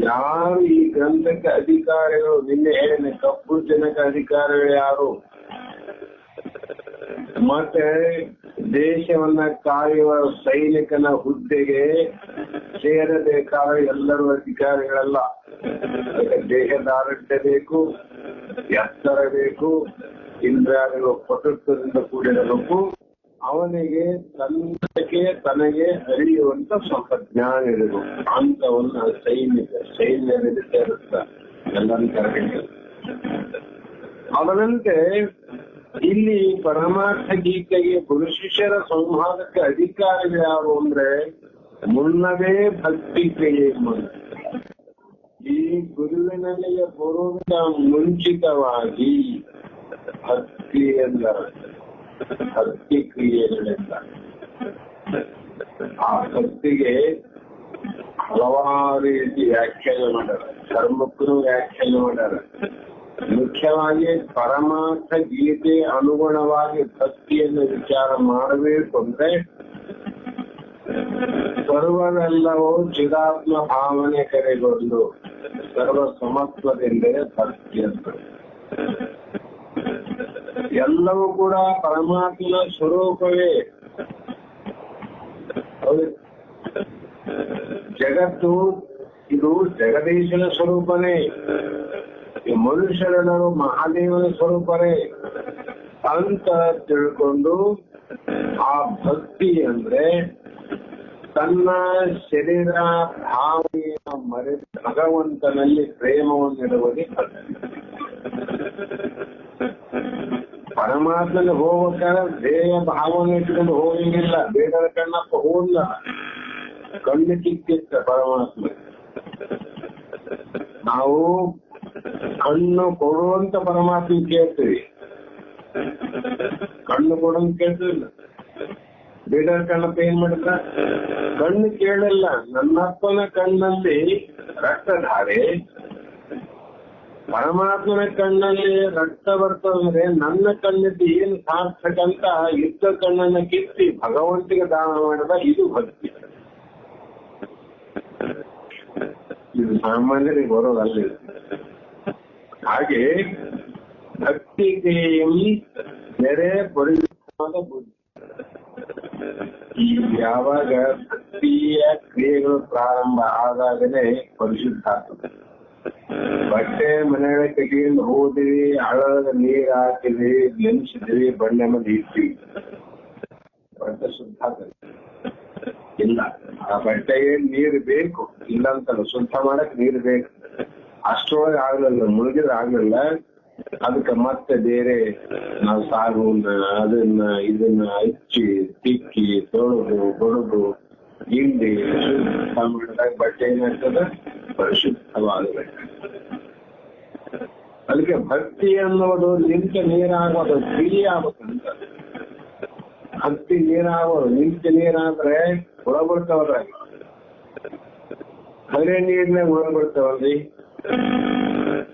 S1: ಯಾರು ಈ ಗ್ರಂಥಕ್ಕೆ ಅಧಿಕಾರಿಗಳು, ನಿನ್ನೆ ಹೇಳಿದ ಕಪ್ಪು ಜನಕ ಅಧಿಕಾರಿಗಳು ಯಾರು, ಮತ್ತೆ ದೇಶವನ್ನ ಕಾಯುವ ಸೈನಿಕನ ಹುದ್ದೆಗೆ ಸೇರಬೇಕಾದ ಎಲ್ಲರೂ ಅಧಿಕಾರಿಗಳಲ್ಲ. ದೇಹದ ಆರೋಗ್ಯ ಬೇಕು, ಎತ್ತರ ಬೇಕು, ಇಂದ್ರಿಯಗಳು ಪಟುತ್ವದಿಂದ ಕೂಡಿರಬೇಕು. ಅವನಿಗೆ ತನಗೆ ಅರಿಯುವಂತ ಸ್ವಲ್ಪ ಜ್ಞಾನ ಇರಬೇಕು. ಅಂತವನ್ನ ಸೈನ್ಯದಲ್ಲಿ ಸೇರಿಸ್ತಾರೆ ಎಲ್ಲರೂ ಕರೆಗೆ. ಅದರಂತೆ ಇಲ್ಲಿ ಪರಮಾರ್ಥ ಗೀತೆಗೆ ಗುರು ಶಿಷ್ಯರ ಸಂವಾದಕ್ಕೆ ಅಧಿಕಾರಿಗಳು ಯಾರು ಅಂದ್ರೆ ಮುನ್ನವೇ ಭಕ್ತಿ ಕ್ರಿಯೆ. ಈ ಗುರುವಿನಲ್ಲಿಗೆ ಬರುವುದ ಮುಂಚಿತವಾಗಿ ಭಕ್ತಿ ಎಂದರೆ ಭಕ್ತಿ ಕ್ರಿಯೆಗಳಿಂದ ಆ ಭಕ್ತಿಗೆ ಹಲವಾರು ರೀತಿ ವ್ಯಾಖ್ಯಾನ ಮಾಡ್ಯಾರ. ಧರ್ಮಕ್ಕೂ ವ್ಯಾಖ್ಯಾನ ಮಾಡ್ಯಾರ. ಮುಖ್ಯವಾಗಿ ಪರಮಾರ್ಥ ಗೀತೆ ಅನುಗುಣವಾಗಿ ಭಕ್ತಿಯನ್ನು ವಿಚಾರ ಮಾಡಬೇಕು ಅಂದ್ರೆ ಸರ್ವವೆಲ್ಲವೂ ಚಿದಾತ್ಮ ಭಾವನೆ ಕರೆಗೊಂಡು ಸರ್ವ ಸಮತ್ವದಿಂದ ಭಕ್ತಿ ಅಂತ. ಎಲ್ಲವೂ ಕೂಡ ಪರಮಾತ್ಮನ ಸ್ವರೂಪವೇ. ಜಗತ್ತು ಇದು ಜಗದೀಶನ ಸ್ವರೂಪನೇ. ಈ ಮನುಷ್ಯರೆಲ್ಲರೂ ಮಹಾದೇವನ ಸ್ವರೂಪನೇ ಅಂತ ತಿಳ್ಕೊಂಡು ಆ ಭಕ್ತಿ ಅಂದ್ರೆ ತನ್ನ ಶರೀರ ಭಾವನೆಯ ಮರೆತು ಭಗವಂತನಲ್ಲಿ ಪ್ರೇಮವನ್ನಿಡುವುದೇ ಭಕ್ತಿ. ಪರಮಾತ್ಮನ ಹೋಗ್ಬೇಕಾದ್ರೆ ದೇಹ ಭಾವನೆ ಇಟ್ಕೊಂಡು ಹೋಗಿಲ್ಲ. ಬೇಡರ ಕಣ್ಣಪ್ಪ ಹೋಗಿಲ್ಲ, ಕಣ್ಣು ಕಿಕ್ಕಿತ್ತ ಪರಮಾತ್ಮ. ನಾವು ಕಣ್ಣು ಕೊಡುವಂತ ಪರಮಾತ್ಮ ಕೇಳ್ತೀವಿ, ಕಣ್ಣು ಕೊಡೋಂತ ಕೇಳ್ತೀವಿಲ್ಲ. ಬೇಡರ ಕಣ್ಣಪ್ಪ ಏನ್ ಮಾಡಿದ್ರ? ಕಣ್ಣು ಕೇಳಲ್ಲ. ನನ್ನಪ್ಪನ ಕಣ್ಣಲ್ಲಿ ರಕ್ತಧಾರೆ, ಪರಮಾತ್ಮನ ಕಣ್ಣಲ್ಲಿ ರಕ್ತ ಬರ್ತದಂದ್ರೆ ನನ್ನ ಕಣ್ಣಿದ್ದು ಏನು ಸಾರ್ಥಕ ಅಂತ ಇದ್ದ ಕಣ್ಣನ್ನ ಕಿತ್ತಿ ಭಗವಂತಿಗೆ ದಾನ ಮಾಡಿದ. ಇದು ಭಕ್ತಿ. ಇದು ಸಾಮಾನ್ಯರಿಗೆ ಬರೋದಲ್ಲ. ಹಾಗೆ ಭಕ್ತಿಗೆ ನೆರೆ ಪರಿಯುಕ್ತ ಬುದ್ಧಿ. ಯಾವಾಗ ಭಕ್ತಿಯ ಕ್ರಿಯೆಗಳು ಪ್ರಾರಂಭ ಆದಾಗಲೇ ಪರಿಶುದ್ಧ ಆಗ್ತದೆ. ಬಟ್ಟೆ ಮನೆಗಳ ಕೈಯಿಂದ ಹೋದಿವಿ, ಹಳದ ನೀರ್ ಹಾಕಿದ್ವಿ, ನೆನೆಸಿದ್ವಿ, ಬಣ್ಣೆ ಮೇಲೆ ಇಟ್ವಿ, ಬಟ್ಟೆ ಶುದ್ಧ ಆಗ್ತದೆ. ಇಲ್ಲ, ಆ ಬಟ್ಟೆಗೆ ನೀರು ಬೇಕು, ಇಲ್ಲ ಅಂತಲ್ಲ, ಶುದ್ಧ ಮಾಡಕ್ ನೀರು ಬೇಕು. ಅಷ್ಟರೊಳಗೆ ಆಗ್ಲಿಲ್ಲ, ಮುಳುಗಿದ್ರೆ ಆಗ್ಲಿಲ್ಲ. ಅದಕ್ಕೆ ಮತ್ತೆ ಬೇರೆ ನಾವು ಸಾಬೂನ ಇದನ್ನ ಹಚ್ಚಿ ತಿಕ್ಕಿ ತೊಳೆದು ಬಡದು ಹಿಂಡಿ ಶುದ್ಧ ಮಾಡಿದಾಗ ಬಟ್ಟೆ ಏನಾಗ್ತದೆ, ಪರಿಶುದ್ಧವಾಗಬೇಕು. ಅದಕ್ಕೆ ಭಕ್ತಿ ಅನ್ನೋದು ನಿಂತ ನೀರಾಗೋದು, ಕ್ರಿಯೆ ಆಗ್ಬೇಕಂತ. ಭಕ್ತಿ ನೀರಾಗೋದು, ನಿಂತ ನೀರಾದ್ರೆ ಒಳಬಿಡ್ತಾವಲ್ಲ, ಹಳೆ ನೀರ್ನಾಗ ಒಳಬಿಡ್ತಾವಲ್ರಿ.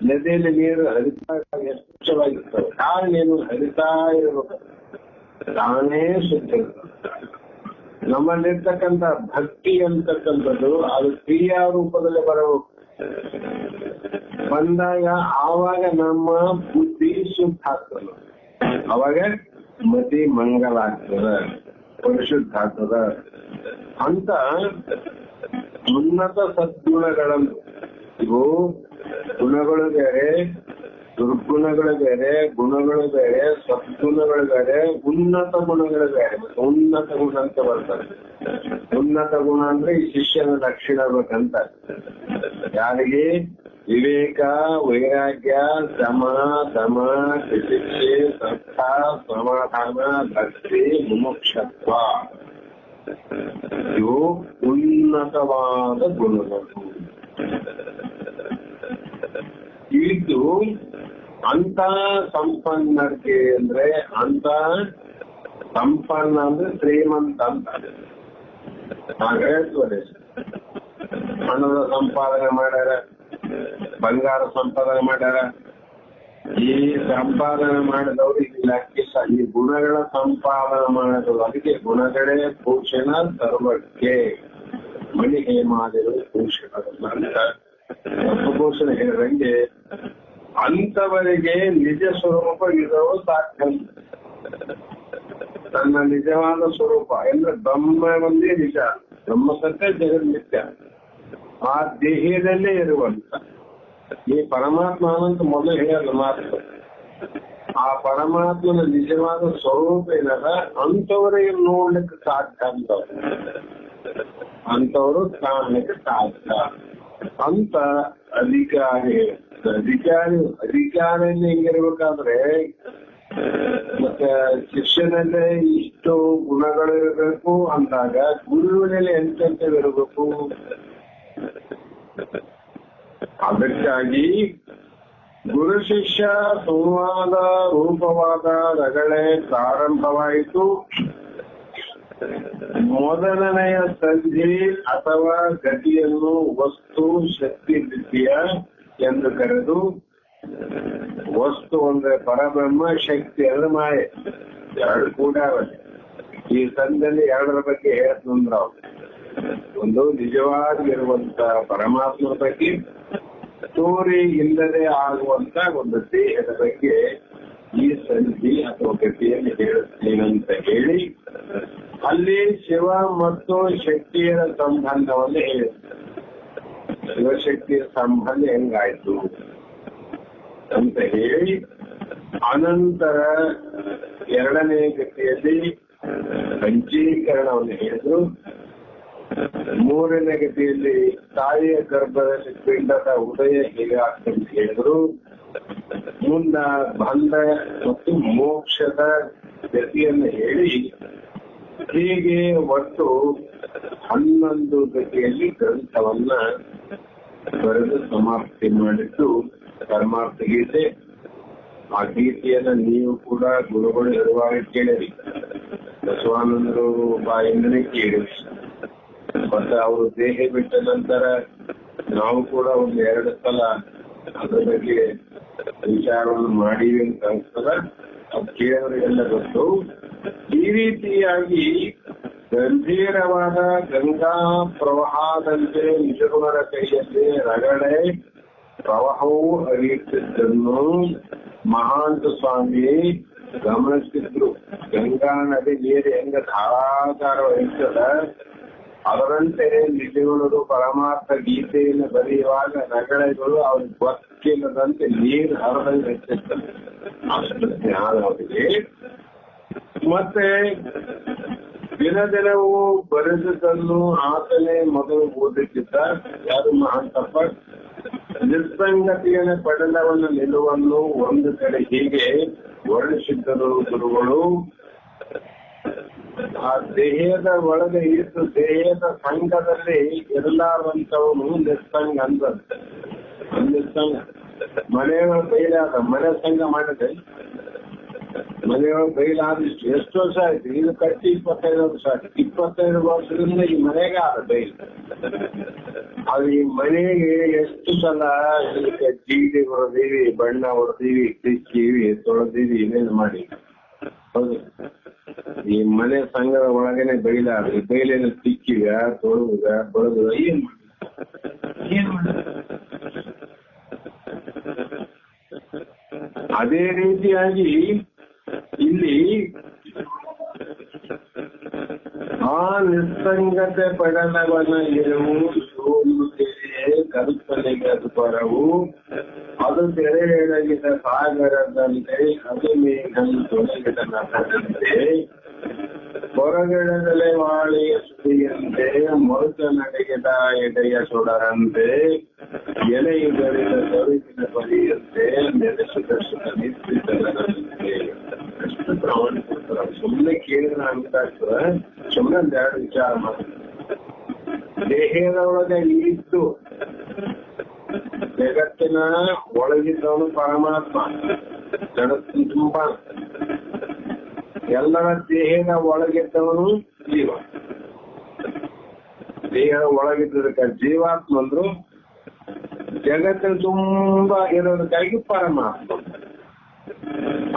S1: ನದಿಯಲ್ಲಿ ನೀರು ಹರಿತಾ ಎಷ್ಟು ಚಲಾಗಿರ್ತವೆ. ಕಾರಣ ಏನು, ಹರಿತಾ ಇರ್ಬೇಕು, ತಾನೇ ಶುದ್ಧ. ನಮ್ಮಲ್ಲಿರ್ತಕ್ಕಂಥ ಭಕ್ತಿ ಅಂತಕ್ಕಂಥದ್ದು ಅದು ಕ್ರಿಯಾ ರೂಪದಲ್ಲಿ ಬರಬೇಕು. ಬಂದಾಗ ಆವಾಗ ನಮ್ಮ ಬುದ್ಧಿ ಶುದ್ಧ ಆಗ್ತದೆ, ಅವಾಗ ಮತಿ ಮಂಗಲ ಆಗ್ತದ, ಪರಿಶುದ್ಧ ಆಗ್ತದ. ಅಂತ ಉನ್ನತ ಸದ್ಗುಣಗಳನ್ನು, ಇವು ಗುಣಗಳು ಬೇರೆ, ದುರ್ಗುಣಗಳು ಬೇರೆ, ಗುಣಗಳು ಬೇರೆ, ಸದ್ಗುಣಗಳು ಬೇರೆ, ಉನ್ನತ ಗುಣಗಳು ಬೇರೆ. ಉನ್ನತ ಗುಣ ಅಂತ ಬರ್ತದೆ. ಉನ್ನತ ಗುಣ ಅಂದ್ರೆ ಈ ಶಿಷ್ಯನ ಲಕ್ಷಣ ಬೇಕಂತ. ಯಾರಿಗೆ ವಿವೇಕ, ವೈರಾಗ್ಯ, ಶಮ, ದಮ, ತಿತಿಕ್ಷೆ, ಸತ್ತಾ, ಸಮಾಧಾನ, ಭಕ್ತಿ, ಮುಮುಕ್ಷತ್ವ, ಇವು ಉನ್ನತವಾದ ಗುಣಗಳು. ಇದು ಅಂತ ಸಂಪನ್ನಕ್ಕೆ ಅಂದ್ರೆ, ಅಂತ ಸಂಪನ್ನ ಅಂದ್ರೆ ಶ್ರೀಮಂತ ಅಂತ ನಾವು ಹೇಳ್ತೀವಿ. ಹಣದ ಸಂಪಾದನೆ ಮಾಡ್ಯಾರ, ಬಂಗಾರ ಸಂಪಾದನೆ ಮಾಡ್ಯಾರ. ಈ ಸಂಪಾದನೆ ಮಾಡಿದವರು ಇಲ್ಲ, ಈ ಗುಣಗಳ ಸಂಪಾದನೆ ಮಾಡೋದು. ಅದಕ್ಕೆ ಗುಣಗಳೇ ಭೂಷಣ ಸರ್ವಕ್ಕೆ, ಮಣಿ ಹೇಮಾದಿಗಳು ಭೂಷಣ ಅಂತ ಭೂಷಣ ಹೇಳಿದಂಗೆ ಅಂತವರಿಗೆ ನಿಜ ಸ್ವರೂಪ ಇರೋದು ಸಾಧ್ಯ. ತನ್ನ ನಿಜವಾದ ಸ್ವರೂಪ ಅಂದ್ರೆ ಬ್ರಹ್ಮ ಒಂದೇ ನಿಜ, ಬ್ರಹ್ಮ ಸತ್ಯ, ಜಗನ್ ನಿತ್ಯ. ಆ ದೇಹದಲ್ಲೇ ಇರುವಂತ ಈ ಪರಮಾತ್ಮ ಅಂತ ಮೊದಲು ಹೇಳಲ್ಲ ಮಾತು. ಆ ಪರಮಾತ್ಮನ ನಿಜವಾದ ಸ್ವರೂಪ ಏನದ ಅಂತವರಿಗೆ ನೋಡ್ಲಿಕ್ಕೆ ಸಾಧ್ಯ ಅಂತವ್ರು, ಅಂತವರು ಕಾಣ್ಲಿಕ್ಕೆ ಸಾಧ್ಯ ಅಂತ. ಅಧಿಕಾರಿ ಹೆಂಗಿರ್ಬೇಕಾದ್ರೆ, ಮತ್ತೆ ಶಿಷ್ಯನಲ್ಲೇ ಇಷ್ಟು ಗುಣಗಳು ಇರಬೇಕು ಅಂದಾಗ ಗುರುವಿನಲ್ಲಿ ಎಂತೆಂಥವಿರಬೇಕು. ಅದಕ್ಕಾಗಿ ಗುರು ಶಿಷ್ಯ ಸಂವಾದ ರೂಪವಾದ ರಗಳೆ ಪ್ರಾರಂಭವಾಯಿತು. ಮೊದಲನೆಯ ಸಂಧಿ ಅಥವಾ ಗತಿಯನ್ನು ವಸ್ತು ಶಕ್ತಿ ವಿದ್ಯ ಎಂದು ಕರೆದು, ವಸ್ತು ಅಂದ್ರೆ ಪರಬ್ರಹ್ಮ, ಶಕ್ತಿ ಅಂದ್ರೆ ಮಾಯೆ, ಎರಡು ಕೂಡ. ಈ ಸಂಧಿಯಲ್ಲಿ ಎರಡರ ಬಗ್ಗೆ ಹೇಳ್ತಂದ್ರ, ಒಂದು ನಿಜವಾಗಿರುವಂತ ಪರಮಾತ್ಮನ ಬಗ್ಗೆ, ತೋರಿ ಇಲ್ಲದೆ ಆಗುವಂತ ಒಂದು ದೇಹದ ಬಗ್ಗೆ ಈ ಸಂಧಿ ಅಥವಾ ಗತಿಯನ್ನು ಹೇಳುತ್ತೇನಂತ ಹೇಳಿ, ಅಲ್ಲಿ ಶಿವ ಮತ್ತು ಶಕ್ತಿಯರ ಸಂಬಂಧವನ್ನು ಹೇಳಿದ್ರು. ಶಿವಶಕ್ತಿಯ ಸಂಬಂಧ ಹೆಂಗಾಯ್ತು ಅಂತ ಹೇಳಿ, ಅನಂತರ ಎರಡನೇ ಗತಿಯಲ್ಲಿ ಪಂಚೀಕರಣವನ್ನು ಹೇಳಿದ್ರು. ಮೂರನೇ ಗತಿಯಲ್ಲಿ ತಾಯಿಯ ಗರ್ಭದಲ್ಲಿ ಪಿಂಡದ ಉದಯ ಹೇಗಾಗ್ತಂತ ಹೇಳಿದ್ರು. ಮುಂದ ಬಂಧ ಮತ್ತು ಮೋಕ್ಷದ ಗತಿಯನ್ನು ಹೇಳಿ, ಹೀಗೆ ಒಟ್ಟು 11 ಗತಿಯಲ್ಲಿ ಗ್ರಂಥವನ್ನ ಬರೆದು ಸಮಾಪ್ತಿ ಮಾಡಿದ್ದು ಪರಮಾರ್ಥ ಗೀತೆ. ಆ ಗೀತೆಯನ್ನ ನೀವು ಕೂಡ ಗುರುಗಳು ಇರುವಾಗ ಕೇಳಿರಿ, ಬಸವಾನಂದರು ಬಾಯಿಂದನೇ ಕೇಳಿರಿ. ಮತ್ತೆ ಅವರು ದೇಹ ಬಿಟ್ಟ ನಂತರ ನಾವು ಕೂಡ ಒಂದು 2 ಸಲ ಅದ್ರ ಬಗ್ಗೆ ವಿಚಾರವನ್ನು ಮಾಡೀವಿ ಅಂತ ಅನ್ಸ್ತದ. ಅದು ಕೇಳೋರಿಗೆಲ್ಲ ಗೊತ್ತು. ಈ ರೀತಿಯಾಗಿ ಗಂಭೀರವಾದ ಗಂಗಾ ಪ್ರವಾಹದಂತೆ ನಿಜಗುಣರ ಕೈಯಲ್ಲಿ ರಗಳೆ ಪ್ರವಾಹವೂ ಹರಿಯುತ್ತಿದ್ದನ್ನು ಮಹಾಂತ ಸ್ವಾಮಿ ಗಮನಿಸ್ತಿದ್ರು. ಗಂಗಾ ನದಿ ನೀರು ಹೆಂಗ ಧಾರಾಕಾರ ವಹಿಸ್ತದ ಅದರಂತೆ ನಿಜಗಳು ಪರಮಾರ್ಥ ಗೀತೆಯನ್ನು ಬರೆಯುವಾಗ ನಗಳೆಗಳು ಅವ್ರಿಗೆ ಗೊತ್ತಿಲ್ಲದಂತೆ ನೀರು ಹರಿದಂಗೆ ಹೆಚ್ಚಿರ್ತದೆ. ಅಷ್ಟು ಜ್ಞಾನ ಅವರಿಗೆ. ಮತ್ತೆ ದಿನ ದಿನವೂ ಬರೆದನ್ನು ಆತನೇ ಮೊದಲು ಓದುತ್ತಿದ್ದ. ಯಾರು ಮಹಾಂತಪ್ಪ ನಿಸ್ಸಂಗತಿಯನ್ನು ಪಡೆದವನ ನಿಲುವನ್ನು ಒಂದು ಕಡೆ ಹೀಗೆ ವರ್ಣಿಸಿದ್ದರು ಗುರುಗಳು. ಆ ದೇಹದ ಒಳಗೆ ಇಟ್ಟು ದೇಹದ ಸಂಘದಲ್ಲಿ ಇರಲಾರಂತವನು ನಿಸ್ಸಂಗ ಅಂದಂತೆ. ನಿಸ್ಸಂಗ ಮನೆಯೊಳಗೆ ಬೈಲಾದ ಮನೆ ಸಂಘ ಮಾಡಿದೆ. ಮನೆಯೊಳಗೆ ಬೈಲಾದಿಷ್ಟು ಎಷ್ಟು ವರ್ಷ ಆಯ್ತು? ಇದು ಕಟ್ಟಿ 25 ವರ್ಷ ಆಯ್ತು. 25 ವರ್ಷದಿಂದ ಈ ಮನೆಗೆ ಆದ ಬೈಲ್. ಅದು ಈ ಮನೆಗೆ ಎಷ್ಟು ಸಲ ಜೀಡಿ ಹೊಡೆದೀವಿ, ಬಣ್ಣ ಹೊಡೆದೀವಿ, ತಿಕ್ಕೀವಿ, ತೊಳೆದೀವಿ, ಏನೇನು ಮಾಡಿ. ಹೌದು, ಈ ಮನೆ ಸಂಘದ ಒಳಗೇನೆ ಬೈಲಾದ. ಈ ಬೈಲೇನ ತಿಕ್ಕಿಗ, ತೊಳೆದ, ಬಡದ, ಏನ್ ಮಾಡಿ. ಅದೇ ರೀತಿಯಾಗಿ ಇಲ್ಲಿ ಆ ನಿಸ್ಸಂಗತೆ ಪಡಲವನ ಇರವು ಕಲ್ಪನೆಗೆ ಅದು ಬರವು. ಅದು ತೆರೆ ಎಳಗಿದ ಸಾಗರದಂತೆ ಅದು ಮೇಘನ್ ತೊಲಗಿದ ನಟದಂತೆ ಹೊರಗಡದಲೆ ವಾಳಿಯ ಸುದಿಯಂತೆ ಮೊಳಕ ನಡೆಗೆದ ಎಡೆಯ ಸುಡರಂತೆ ಎಲೆಯುಗಳಿದ ಸೊರಗಿನ ಪರಿಯಂತೆ ನೆಲೆಸಿದ ಸುಖ ನಿಶ್ಚಿತರಂತೆ. ಎಷ್ಟು ಪ್ರಾಮಾಣಿಕ. ಸುಮ್ಮನೆ ಕೇಳಿದ್ರೆ ಅನ್ಕಾಗ್ತದ. ಸುಮ್ಮನೆ ಒಂದೆರಡು ವಿಚಾರ ಮಾಡಿ. ದೇಹದೊಳಗೆ ಇದ್ದು ಜಗತ್ತಿನ ಒಳಗಿದ್ದವನು ಪರಮಾತ್ಮ. ಜಗತ್ತಿನ ತುಂಬಾ ಎಲ್ಲರ ದೇಹದ ಒಳಗಿದ್ದವನು ಜೀವ. ದೇಹದ ಒಳಗಿದ್ದದಕ್ಕೆ ಜೀವಾತ್ಮ ಅಂದ್ರು. ಜಗತ್ತಿನ ತುಂಬಾ ಇರೋದಕ್ಕಾಗಿ ಪರಮಾತ್ಮ.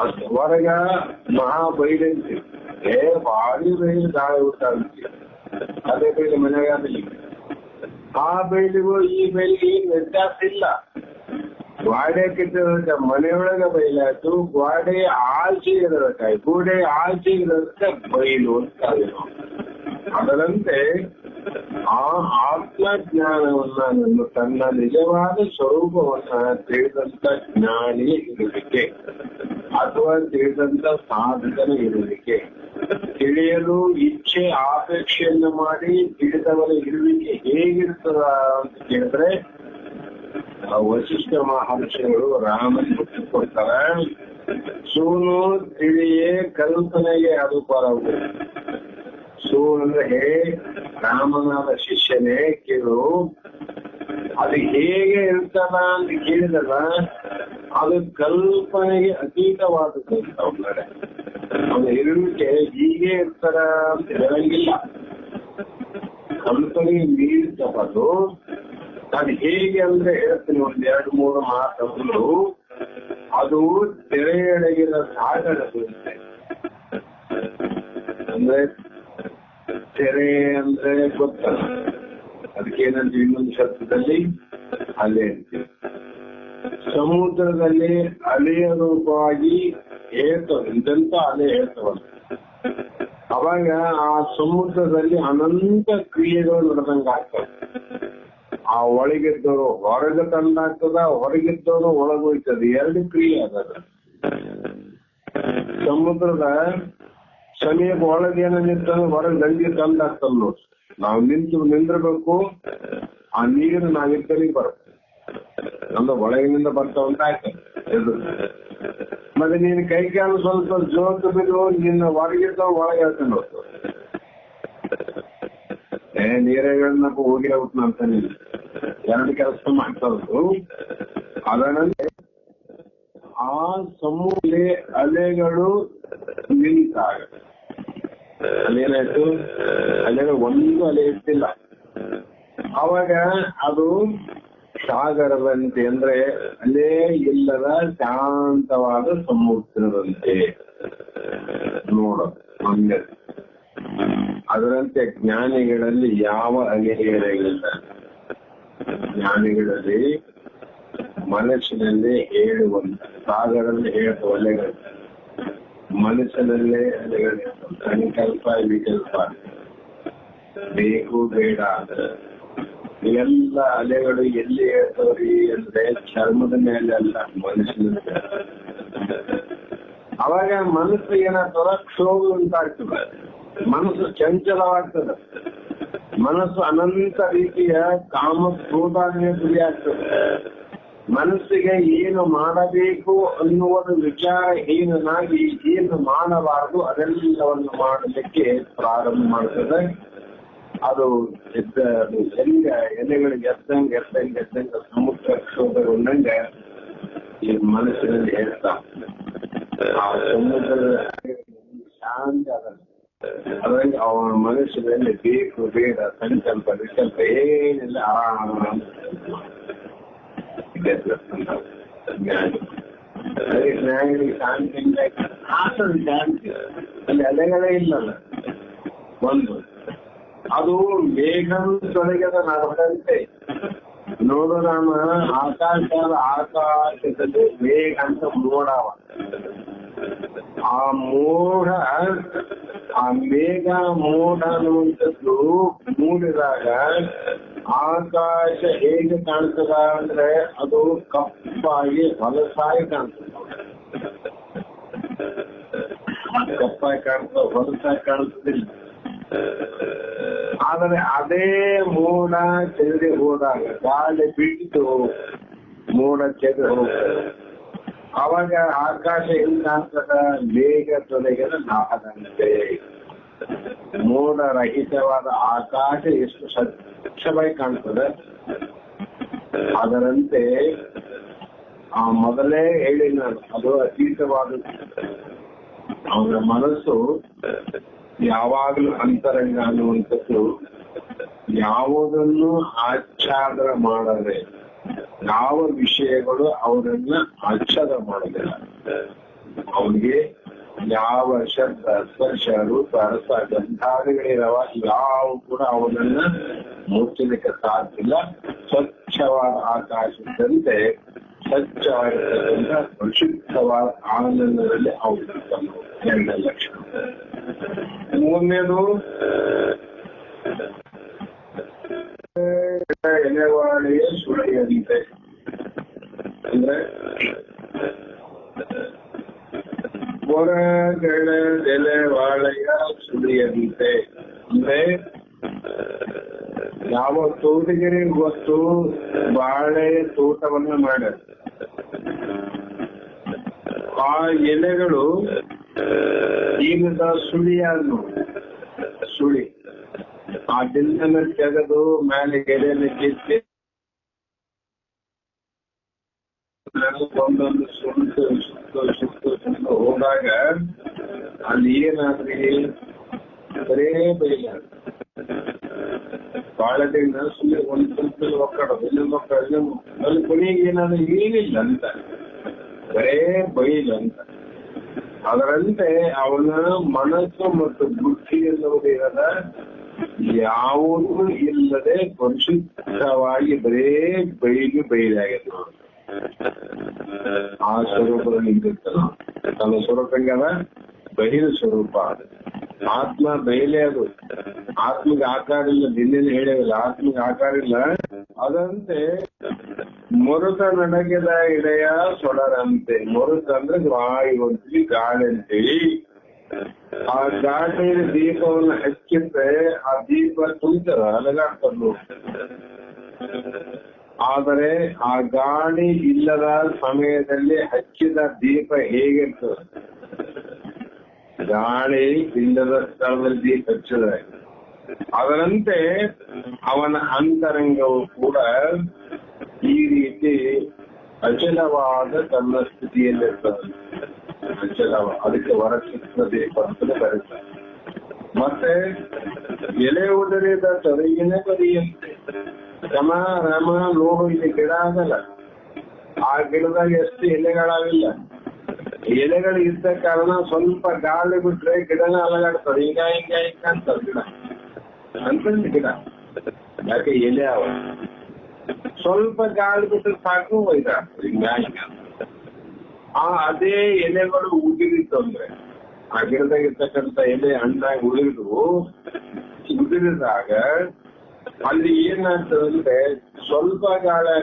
S1: ಅಷ್ಟು ಹೊರಗ ಮಹಾ ಬೈಲಂತಿ ಭಾರಿ ಬೈಲು ಗಾಳಿ ಊಟ ಅದೇ ಬೈಲು ಮನೆಯಾಗಲಿ. ಆ ಬೈಲಿಗೂ ಈ ಬೈಲಿಗೆ ಏನ್ ವ್ಯತ್ಯಾಸ ಇಲ್ಲ. ಗೋಡೆ ಕಿತ್ತದಕ್ಕೆ ಮನೆಯೊಳಗೆ ಬೈಲಾಯ್ತು, ಗೋಡೆ ಆಚೆ ಇರೋದಕ್ಕಾಗಿ ಗೋಡೆ ಆಚೆ ಇರೋದಕ್ಕೆ ಬೈಲು ಅಂತ. ಅದರಂತೆ ಆ ಆತ್ಮಜ್ಞಾನವನ್ನ ತನ್ನ ನಿಜವಾದ ಸ್ವರೂಪವನ್ನ ತಿಳಿದಂತ ಜ್ಞಾನಿ ಇರುವಿಕೆ ಅಥವಾ ತಿಳಿದಂತ ಸಾಧಕನ ಇರುವಿಕೆ. ತಿಳಿಯಲು ಇಚ್ಛೆ ಆಪೇಕ್ಷೆಯನ್ನು ಮಾಡಿ ತಿಳಿದವರ ಇರುವಿಕೆ ಹೇಗಿರ್ತದ ಅಂತ ಕೇಳಿದ್ರೆ ವಶಿಷ್ಠ ಮಹರ್ಷಿಗಳು ರಾಮನ ಕೊಡ್ತಾರೆ. ಸೂನು ತಿಳಿಯೇ ಕಲ್ಪನೆಗೆ ಅದು ಪರವು. ಸೂ ಅಂದ್ರೆ ಹೇ ರಾಮನಾದ ಶಿಷ್ಯನೇ ಕೇಳು, ಅದು ಹೇಗೆ ಇರ್ತದ ಅಂತ ಕೇಳಿದಲ್ಲ, ಅದು ಕಲ್ಪನೆಗೆ ಅತೀತವಾದದ್ದು. ಅವನ ಇರುವಿಕೆ ಹೀಗೆ ಇರ್ತಾರ ಅಂತ ಹೇಳಂಗಿಲ್ಲ. ಕಲ್ಪನೆಗೆ ಮೀರಿಸಬಾರ್ದು. ಅದು ಹೇಗೆ ಅಂದ್ರೆ ಹೇಳ್ತೀನಿ, ಒಂದ್ 2-3 ಮಾತುಗಳು. ಅದು ತೆರೆಯೊಳಗಿನ ಸಾಗರ ಅಂದ್ರೆ ತೆರೆ ಅಂದ್ರೆ ಗೊತ್ತಲ್ಲ, ಅದಕ್ಕೇನಂತ ಇನ್ನೊಂದು ಶಬ್ದದಲ್ಲಿ ಅಲೆ ಅಂತೀವಿ. ಸಮುದ್ರದಲ್ಲಿ ಅಲೆಯ ರೂಪವಾಗಿ ಹೇಳ್ತವೆ, ಇದಂತ ಅಲೆ ಹೇಳ್ತವಲ್ಲ. ಅವಾಗ ಆ ಸಮುದ್ರದಲ್ಲಿ ಅನಂತ ಕ್ರಿಯೆಗಳು ನಡೆದಂಗ ಆಗ್ತವೆ. ಆ ಒಳಗಿದ್ದವರು ಹೊರಗೆ ತಂದಾಗ್ತದ, ಹೊರಗಿದ್ದವರು ಒಳಗೋಯ್ತದೆ. 2 ಕ್ರಿಯೆ ಅದ. ಸಮುದ್ರದ ಸಮೀಪ ಒಳಗೆ ಏನ ನಿಂತ ಹೊರಗೆ ದಂಡಿ ತಂದಾಗ್ತದ ನೋಡಿ. ನಾವು ನಿಂದಿರ್ಬೇಕು. ಆ ನೀರು ನಾವಿದ್ದಲಿಗೆ ಬರುತ್ತೆ. ನಮ್ದು ಒಳಗಿನಿಂದ ಬರ್ತಾವಂತ ಆಯ್ತದೆ. ಮತ್ತೆ ನೀನು ಕೈ ಕಾಲು ಸ್ವಲ್ಪ ಜೋತು ಬಿದ್ದು ನಿನ್ನ ಹೊರಗಿದ್ದವ್ ಒಳಗೆ ಹೇಳ್ಕೊಂಡು ಹೋಗ್ತದೆ. ನೀರೇಗಳನ್ನಪ್ಪ ಹೋಗಿ ಹೋಗ್ತ ಅಂತ ನೀನು 2 ಕೆಲಸ ಮಾಡ್ತಾರದು. ಅದರಂತೆ ಆ ಸಮೂಹ ಅಲೆಗಳು ನಿಂತಾಗ ಅಲ್ಲೇನಾಯ್ತು, ಅಲೆಗಳು ಒಂದು ಅಲೆ ಇರ್ತಿಲ್ಲ. ಅವಾಗ ಅದು ಸಾಗರದಂತೆ ಅಂದ್ರೆ ಅಲ್ಲೇ ಇಲ್ಲದ ಶಾಂತವಾದ ಸಮುದ್ರದಂತೆ ನೋಡೋದು ಹಂಗೆ. ಅದರಂತೆ ಜ್ಞಾನಿಗಳಲ್ಲಿ ಯಾವ ಅಲೆಗಳಿಲ್ಲ. ಜ್ಞಾನಿಗಳಲ್ಲಿ ಮನಸ್ಸಿನಲ್ಲಿ ಹೇಳುವಂತ ಸಾಗರಲ್ಲಿ ಹೇಳುವ ಅಲೆಗಳು. ಮನಸ್ಸಿನಲ್ಲೇ ಅಲೆಗಳು, ಸಂಕಲ್ಪ ವಿಕಲ್ಪ, ಬೇಕು ಬೇಡ ಇವೆಲ್ಲ ಅಲೆಗಳು ಎಲ್ಲಿ ಹೇಳ್ತವ್ರಿ ಅಂದ್ರೆ ಚರ್ಮದ ಮೇಲೆ ಅಲ್ಲ, ಮನಸ್ಸಿನ. ಅವಾಗ ಮನಸ್ಸು ಏನಾಗ್ತದ, ಕ್ಷೋಭ ಉಂಟಾಗ್ತದೆ, ಮನಸ್ಸು ಚಂಚಲವಾಗ್ತದೆ, ಮನಸ್ಸು ಅನಂತ ರೀತಿಯ ಕಾಮ ಕ್ರೋಧಾಗ್ನಿಯ ಗುರಿ ಆಗ್ತದೆ. ಮನಸ್ಸಿಗೆ ಏನು ಮಾಡಬೇಕು ಅನ್ನುವುದು ವಿಚಾರ ಹೀನಾಗಿ ಏನು ಮಾಡಬಾರದು ಅದೆಲ್ಲವನ್ನು ಮಾಡಲಿಕ್ಕೆ ಪ್ರಾರಂಭ ಮಾಡ್ತದೆ. ಅದು ಎಲೆಗಳಿಗೆ ಎದ್ದಂಗೆ ಸಮುದ್ರ ಕ್ಷೋಭಗೊಂಡಂಗೆ ಈ ಮನಸ್ಸಿನಲ್ಲಿ ಹೇಳ್ತಾ ಆ ಸಮುದ್ರದ ಶಾಂತಿ ಅದ. ಅದ್ರಲ್ಲಿ ಅವನ ಮನಸ್ಸಿನಲ್ಲಿ ಬೇಕು ಬೇಡ ಸಂಕಲ್ಪ ವಿಕಲ್ಪ ಏನಿಲ್ಲ, ಆರಾಮ ಜ್ಞಾನಿಗಳಿಗೆ ಶಾಂತಿ ಶಾಂತಿ ಅಲ್ಲಿ ಅಲೆಗಳೇ ಇಲ್ಲಲ್ಲ. ಒಂದು ಅದು ಮೇಘ ತೊಲಗದ ನಡದಂತೆ ನೋಡು, ನಾನು ಆಕಾಶದಲ್ಲಿ ಮೇಘ ಅಂತ ಮೋಡವ. ಆ ಮೋಡ, ಆ ಮೇಘ ಮೋಡ ಅನ್ನುವಂಥದ್ದು ಮೂಡಿದಾಗ ಆಕಾಶ ಹೇಗೆ ಕಾಣ್ತದ ಅಂದ್ರೆ ಅದು ಕಪ್ಪಾಗಿ ಹೊಲಸಾಗಿ ಕಾಣ್ತದೆ. ಕಪ್ಪಾಗಿ ಕಾಣ್ತದ, ಹೊಲಸಾಗಿ ಕಾಣಿಸೋದಿಲ್ಲ. ಆದರೆ ಅದೇ ಮೋಡ ಚೆದರಿ ಹೋದಾಗ, ಗಾಳಿ ಬಿಟ್ಟು ಮೋಡ ಚೆದರಿ ಹೋಗ್ತದೆ, ಅವಾಗ ಆಕಾಶ ಹೆಂಗ್ ಕಾಣ್ತದ, ಬೇಗ ತೊಲಗಿದ ನಾದಂತೆ. ಮೋಡ ರಹಿತವಾದ ಆಕಾಶ ಎಷ್ಟು ಸ್ವಚ್ಛವಾಗಿ ಕಾಣ್ತದೆ. ಅದರಂತೆ ಆ ಮೊದಲೇ ಹೇಳಿ ನಾನು, ಅದು ಅತೀತವಾದದ್ದು. ಅವನ ಮನಸ್ಸು ಯಾವಾಗಲೂ ಅಂತರಂಗ ಅನ್ನುವಂಥದ್ದು ಯಾವುದನ್ನು ಆಚ್ಛಾದನ ಮಾಡದೆ, ಯಾವ ವಿಷಯಗಳು ಅವರನ್ನ ಆಚ್ಛಾದನ ಮಾಡೋದಿಲ್ಲ. ಅವನಿಗೆ ಯಾವ ಶಬ್ದ ಸ್ಪರ್ಶ ರೂಪ ರಸ ಗಂಧಾದಿಗಳಿರವ ಯಾವ ಕೂಡ ಅವನನ್ನ ಮುಚ್ಚಲಿಕ್ಕೆ ಸಾಧ್ಯವಿಲ್ಲ. ಸ್ವಚ್ಛವಾದ ಆಕಾಶದಂತೆ ಸ್ವಚ್ಛವಾಗಿರ್ತಕ್ಕಂಥ ಪ್ರಶುದ್ಧವಾದ ಆನಂದದಲ್ಲಿ ಅವನು ಎರಡನೇ ಲಕ್ಷಣ. ಮೂರನೇದು ಎಲೆವಾಳೆಯ ಸುಳಿಯಂತೆ, ಅಂದ್ರೆ ಹೊರಗಳ ಎಲೆವಾಳೆಯ ಸುಳಿಯಂತೆ. ಅಂದ್ರೆ ಯಾವ ತೋಟಗಿರಿ ಗೊತ್ತು, ಬಾಳೆ ತೋಟವನ್ನ ಮಾಡ್ಯಾರ. ಆ ಎಲೆಗಳು ಈಗ ಸುಳಿಯನ್ನು ಸುಳಿ ಆ ಡಿಲ್ಲನ್ನು ತೆಗೆದು ಮೇಲೆ ಎಲೆಯನ್ನು ಕಿತ್ತಿ ಒಂದೊಂದು ಸುಟ್ಟು ಹೋದಾಗ ಅಲ್ಲಿ ಏನಾದ್ರಿ ಬರೇ ಬೈಲ ಬಾಳದಿಂದ ಸುಳ್ಳಿ ಒಂದು ಸ್ವಲ್ಪ ಒಕ್ಕಡೋದು, ಇನ್ನೊಂದು ಒಕ್ಕಡ, ಅಲ್ಲಿ ಕೊನೆಗೆ ಏನಾದ್ರೂ ಏನಿಲ್ಲ ಅಂತ, ಬರೇ ಬೈಲ್ ಅಂತ. ಅದರಂತೆ ಅವನ ಮನಸ್ಸು ಮತ್ತು ಬುದ್ಧಿ ಎನ್ನುವುದಿರದ ಯಾವುದೂ ಇಲ್ಲದೆ ಪರಿಶುದ್ಧವಾಗಿ ಬರೇ ಬೈಲಾಗಿದೆ. ಆ ಸ್ವರೂಪದಲ್ಲಿ ನಿಂತಿರ್ತಾನ. ತನ್ನ ಸ್ವರೂಪ ಹೆಂಗದ, ಬಹಿರ ಸ್ವರೂಪ. ಆತ್ಮ ಬಯಲೇ ಅದು. ಆತ್ಮಿಗೆ ಆಕಾರ ಇಲ್ಲ, ನಿನ್ನೆ ಹೇಳಿಲ್ಲ, ಆತ್ಮಿಗೆ ಆಕಾರ ಇಲ್ಲ. ಅದಂತೆ ಮರುತ ನಡಗಿದ ಇಡೆಯ ಸೊಡರಂತೆ. ಮರುತ ಅಂದ್ರೆ ವಾಯು ಅಂತೀವಿ, ಗಾಳಿ ಅಂತೀವಿ. ಆ ಗಾಳಿಯ ದೀಪವನ್ನು ಹಚ್ಚಿದ್ರೆ ಆ ದೀಪ ತುಂಬ್ತದ, ಅಲಗಾಡ್ತದ. ಆದರೆ ಆ ಗಾಳಿ ಇಲ್ಲದ ಸಮಯದಲ್ಲಿ ಹಚ್ಚಿದ ದೀಪ ಹೇಗಿರ್ತದೆ, ಗಾಳಿ ಇಲ್ಲದ ಸ್ಥಳದಲ್ಲಿ ದೀಪ ಹಚ್ಚಿದ್ರೆ ಅದರಂತೆ ಅವನ ಅಂತರಂಗವು ಕೂಡ ಈ ರೀತಿ ಅಚಲವಾದ ತನ್ನ ಸ್ಥಿತಿಯಲ್ಲಿರ್ತದೆ. ಅಚಲವ, ಅದಕ್ಕೆ ಹೊರಚಿತ್ರ ದೀಪ ಅಂತ ಕರೀತಾರೆ. ಮತ್ತೆ ಎಲೆ ಉದರಿದ ತೊರೆಗಿನ ಬದಿಯಂತೆ. ರಮ ರಮ ನೋಡು, ಇಲ್ಲಿ ಗಿಡ ಆಗಲ್ಲ, ಆ ಗಿಡದಾಗ ಎಷ್ಟು ಎಲೆಗಳಾಗಿಲ್ಲ. ಎಲೆಗಳು ಇದ್ದ ಕಾರಣ ಸ್ವಲ್ಪ ಗಾಳಿ ಬಿಟ್ರೆ ಗಿಡನ ಅಲಗಾಡ್ತದೆ, ಹಿಂಗ ಹಿಂಗ ಹಿಂಗ ಅಂತದ ಗಿಡ ಅಂತಂದ ಗಿಡ. ಯಾಕೆ ಎಲೆ ಅವ, ಸ್ವಲ್ಪ ಗಾಳಿ ಬಿಟ್ರೆ ಸಾಕು ಒಯ್ದಾಡ್ತದೆ, ಹಿಂಗ ಹಿಂಗ. ಅದೇ ಎಲೆಗಳು ಉದುರಿತು ಅಂದ್ರೆ ಆ ಗಿಡದಾಗಿರ್ತಕ್ಕಂಥ ಎಲೆ ಹಣ್ಣಾಗಿ ಉದುರಿದಾಗ ಅಲ್ಲಿ ಏನಾಗ್ತದಂದ್ರೆ ಸ್ವಲ್ಪ ಗಾಳಿ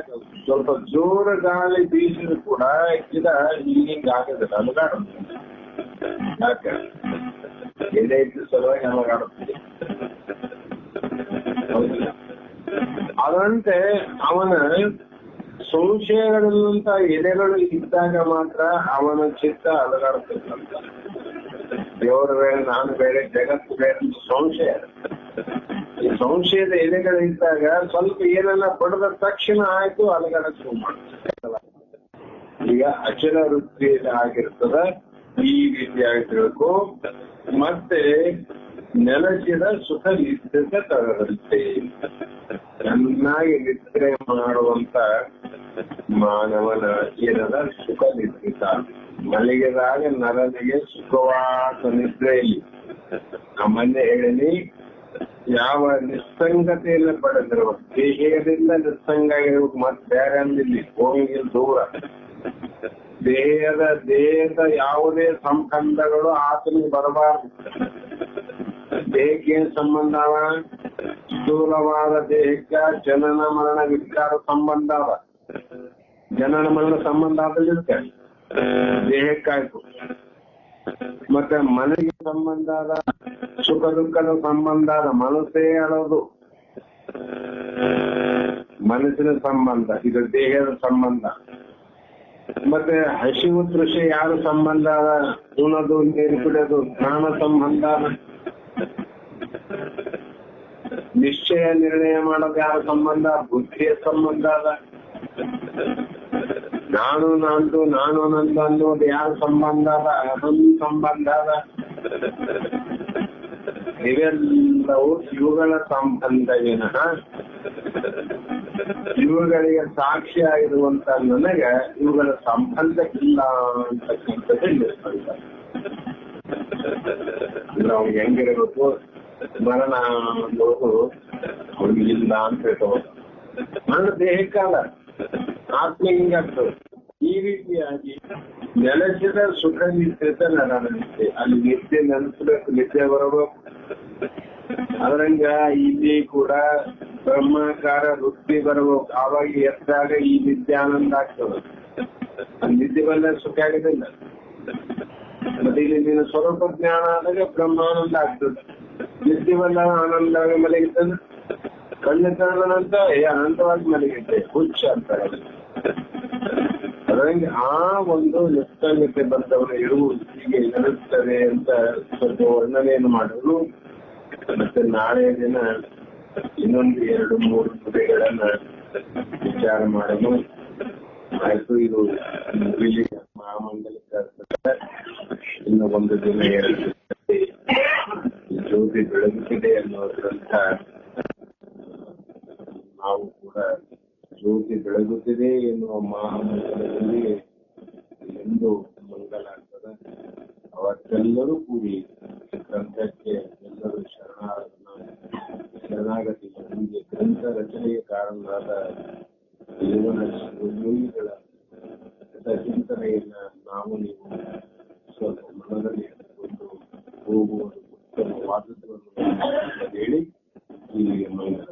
S1: ಸ್ವಲ್ಪ ಜೋರ ಗಾಳಿ ಬೀಸಿದ್ರು ಕೂಡ ಗಿಡ ಹಿಂಗ ಆಗದಿಲ್ಲ, ಅಲಗಾಡುತ್ತೆ. ಯಾಕೆ? ಎಲೆ ಇದ್ದ ಸಲುವಾಗಿ ಅಲಗಾಡುತ್ತೆ. ಅದರಂತೆ ಅವನ ಸಂಶಯಗಳಿರುವಂತ ಎಲೆಗಳು ಇದ್ದಾಗ ಮಾತ್ರ ಅವನ ಚಿತ್ತ ಅಲಗಾಡುತ್ತಂತ. ದೇವರ ಬೇರೆ, ನಾನು ಬೇರೆ, ಜಗತ್ತು ಬೇರೆ ಸಂಶಯ. ಈ ಸಂಶಯದ ಎಲೆಗಳಿದ್ದಾಗ ಸ್ವಲ್ಪ ಏನನ್ನ ಪಡೆದ ತಕ್ಷಣ ಆಯ್ತು ಅಲಗಾಡಕ್ ಶುರು ಮಾಡ್ತಾರೆ. ಈಗ ಅಚಲ ವೃತ್ತಿ ಆಗಿರ್ತದ, ಈ ರೀತಿ ಆಗಿರ್ಬೇಕು. ಮತ್ತೆ ನೆಲಸಿದ ಸುಖ ನಿದ್ರೆ ತರದಂತೆ ಚೆನ್ನಾಗಿ ನಿದ್ರೆ ಮಾಡುವಂತ ಮಾನವನ ಏನದ ಸುಖ ನಿದ್ರಿತ. ಮಲಗಿದಾಗ ನರನಿಗೆ ಸುಖವಾದ ನಿದ್ರೆಯಲ್ಲಿ ನಮ್ಮನ್ನೇ ಹೇಳಿ ಯಾವ ನಿಸ್ಸಂಗತೆಯನ್ನು ಪಡೆದಿರುವ ದೇಹದಿಂದ ನಿಸ್ಸಂಗ ಆಗಿರ್ಬೇಕು. ಮತ್ತೆ ಬೇರೆ ಅಂದಿಲ್ಲಿ ಹೋಗಿಲ್ ದೂರ ದೇಹದ ಯಾವುದೇ ಸಂಬಂಧಗಳು ಆತನಿಗೆ ಬರಬಾರದು. ದೇಹಕ್ಕೆ ಸಂಬಂಧ ಅವ? ಸ್ಥೂಲವಾದ ದೇಹಕ್ಕ ಜನನ ಮರಣ ವಿಕಾರ ಸಂಬಂಧ ಅವ. ಜನನ ಮರಣ ಸಂಬಂಧ ಆದಕ್ಕೆ ದೇಹಕ್ಕಾಯ್ತು. ಮತ್ತೆ ಮನೆಗೆ ಸಂಬಂಧ ಅದ, ಸುಖ ದುಃಖದ ಸಂಬಂಧ ಅದ. ಮನಸ್ಸೇ ಅಳೋದು ಮನಸ್ಸಿನ ಸಂಬಂಧ, ಇದು ದೇಹದ ಸಂಬಂಧ. ಮತ್ತೆ ಹಸಿವು ತೃಷೆ ಯಾರ ಸಂಬಂಧ ಅದ? ಉಣದು, ನೀರು ಕುಡಿಯೋದು ಪ್ರಾಣ ಸಂಬಂಧ ಅದ. ನಿಶ್ಚಯ ನಿರ್ಣಯ ಮಾಡೋದು ಯಾರ ಸಂಬಂಧ? ಬುದ್ಧಿಯ ಸಂಬಂಧ ಅದ. ನಾನು ನಂದು, ನಾನು ನಂದು ಅನ್ನೋದು ಯಾರ ಸಂಬಂಧ ಅದ? ಅಹಂ ಸಂಬಂಧ ಅದ. ಇವೆಲ್ಲವೂ ಇವುಗಳ ಸಂಬಂಧವಿನ ಇವುಗಳಿಗೆ ಸಾಕ್ಷಿ ಆಗಿರುವಂತ ನನಗೆ ಇವುಗಳ ಸಂಬಂಧಕ್ಕಿಲ್ಲ ಅಂತಕ್ಕಂಥದ್ದು ನಾವು ಹೆಂಗಿರಬೇಕು? ಮರಣ ಅನ್ನೋದು ಅವ್ರಿಗಿಲ್ಲ ಅಂತ ಹೇಳ್ಬೋದು. ನನ್ನ ದೇಹಕ್ಕಾಲ ಆತ್ಮ ಹಿಂಗಾಗ್ತದೆ. ಈ ರೀತಿಯಾಗಿ ನೆಲೆಸಿದ ಸುಖ ನಿಶ್ಚಿತ ನಿದ್ದೆ. ಅಲ್ಲಿ ನಿದ್ದೆ ನೆನೆಸ್ಬೇಕು, ನಿದ್ದೆ ಬರಬೇಕು. ಅದರಂಗ ಇಲ್ಲಿ ಕೂಡ ಬ್ರಹ್ಮಾಕಾರ ವೃತ್ತಿ ಬರಬೇಕು. ಆವಾಗ ಎದ್ದಾಗ ಈ ನಿದ್ದೆ ಆನಂದ ಆಗ್ತದೆ. ನಿದ್ದೆ ಬಂದ ಸುಖ ಆಗೋದಿಲ್ಲ. ಮತ್ತೆ ಇಲ್ಲಿ ನಿನ್ನ ಸ್ವರೂಪ ಜ್ಞಾನ ಆದಾಗ ಬ್ರಹ್ಮಾನಂದ ಆಗ್ತದೆ. ನಿದ್ದೆ ಬಂದಾಗ ಆನಂದ ಮಲಗಿದ್ದಾನೆ. ಕಣ್ಣು ಕಾಣಂತ ಅನಂತವಾಗಿ ಮಲಗಿದ್ದೆ ಹುಚ್ಚ ಅಂತಾರೆ. ಅದರಂಗೆ ಆ ಒಂದು ನಿಷ್ಠಾಂಗತೆ ಬಂದವರ ಇರುವುದು ಹೀಗೆ ಇರುತ್ತದೆ ಅಂತ ಸ್ವಲ್ಪ ವರ್ಣನೆಯನ್ನು ಮಾಡೋದು. ಮತ್ತೆ ನಾಳೆ ದಿನ ಇನ್ನೊಂದು 2-3 ನುಡಿಗಳನ್ನ ವಿಚಾರ ಮಾಡೋದು ಆಯ್ತು. ಇದು ಮಹಾಮಂಗಲಿಕ ಇನ್ನು ಒಂದು ದಿನ 2 ಜ್ಯೋತಿ ಬೆಳಗುತ್ತಿದೆ ಅನ್ನೋದ್ರಂತ ನಾವು ಕೂಡ ಜ್ಯೋತಿ ಬೆಳಗುತ್ತಿದೆ ಎನ್ನುವ ಮಹಾಮಂಗಲದಲ್ಲಿ ಎಂದು ಮಂಗಲ ಆಗ್ತದೆ. ಅವತ್ತೆಲ್ಲರೂ ಕೂಡಿ ಗ್ರಂಥಕ್ಕೆ ಎಲ್ಲರೂ ಶರಣಾಗತಿ ನಮಗೆ ಗ್ರಂಥ ರಚನೆಗೆ ಕಾರಣರಾದ ಜೀವನ ಯೋಗಿಗಳ ಚಿಂತನೆಯನ್ನ ನಾವು ನೀವು ಸ್ವಲ್ಪ ಮನದಲ್ಲಿ ಇಟ್ಟುಕೊಂಡು ಹೋಗುವುದು ಉತ್ತಮವಾದದ್ದು ಹೇಳಿ ಈ ಮಂಗಲ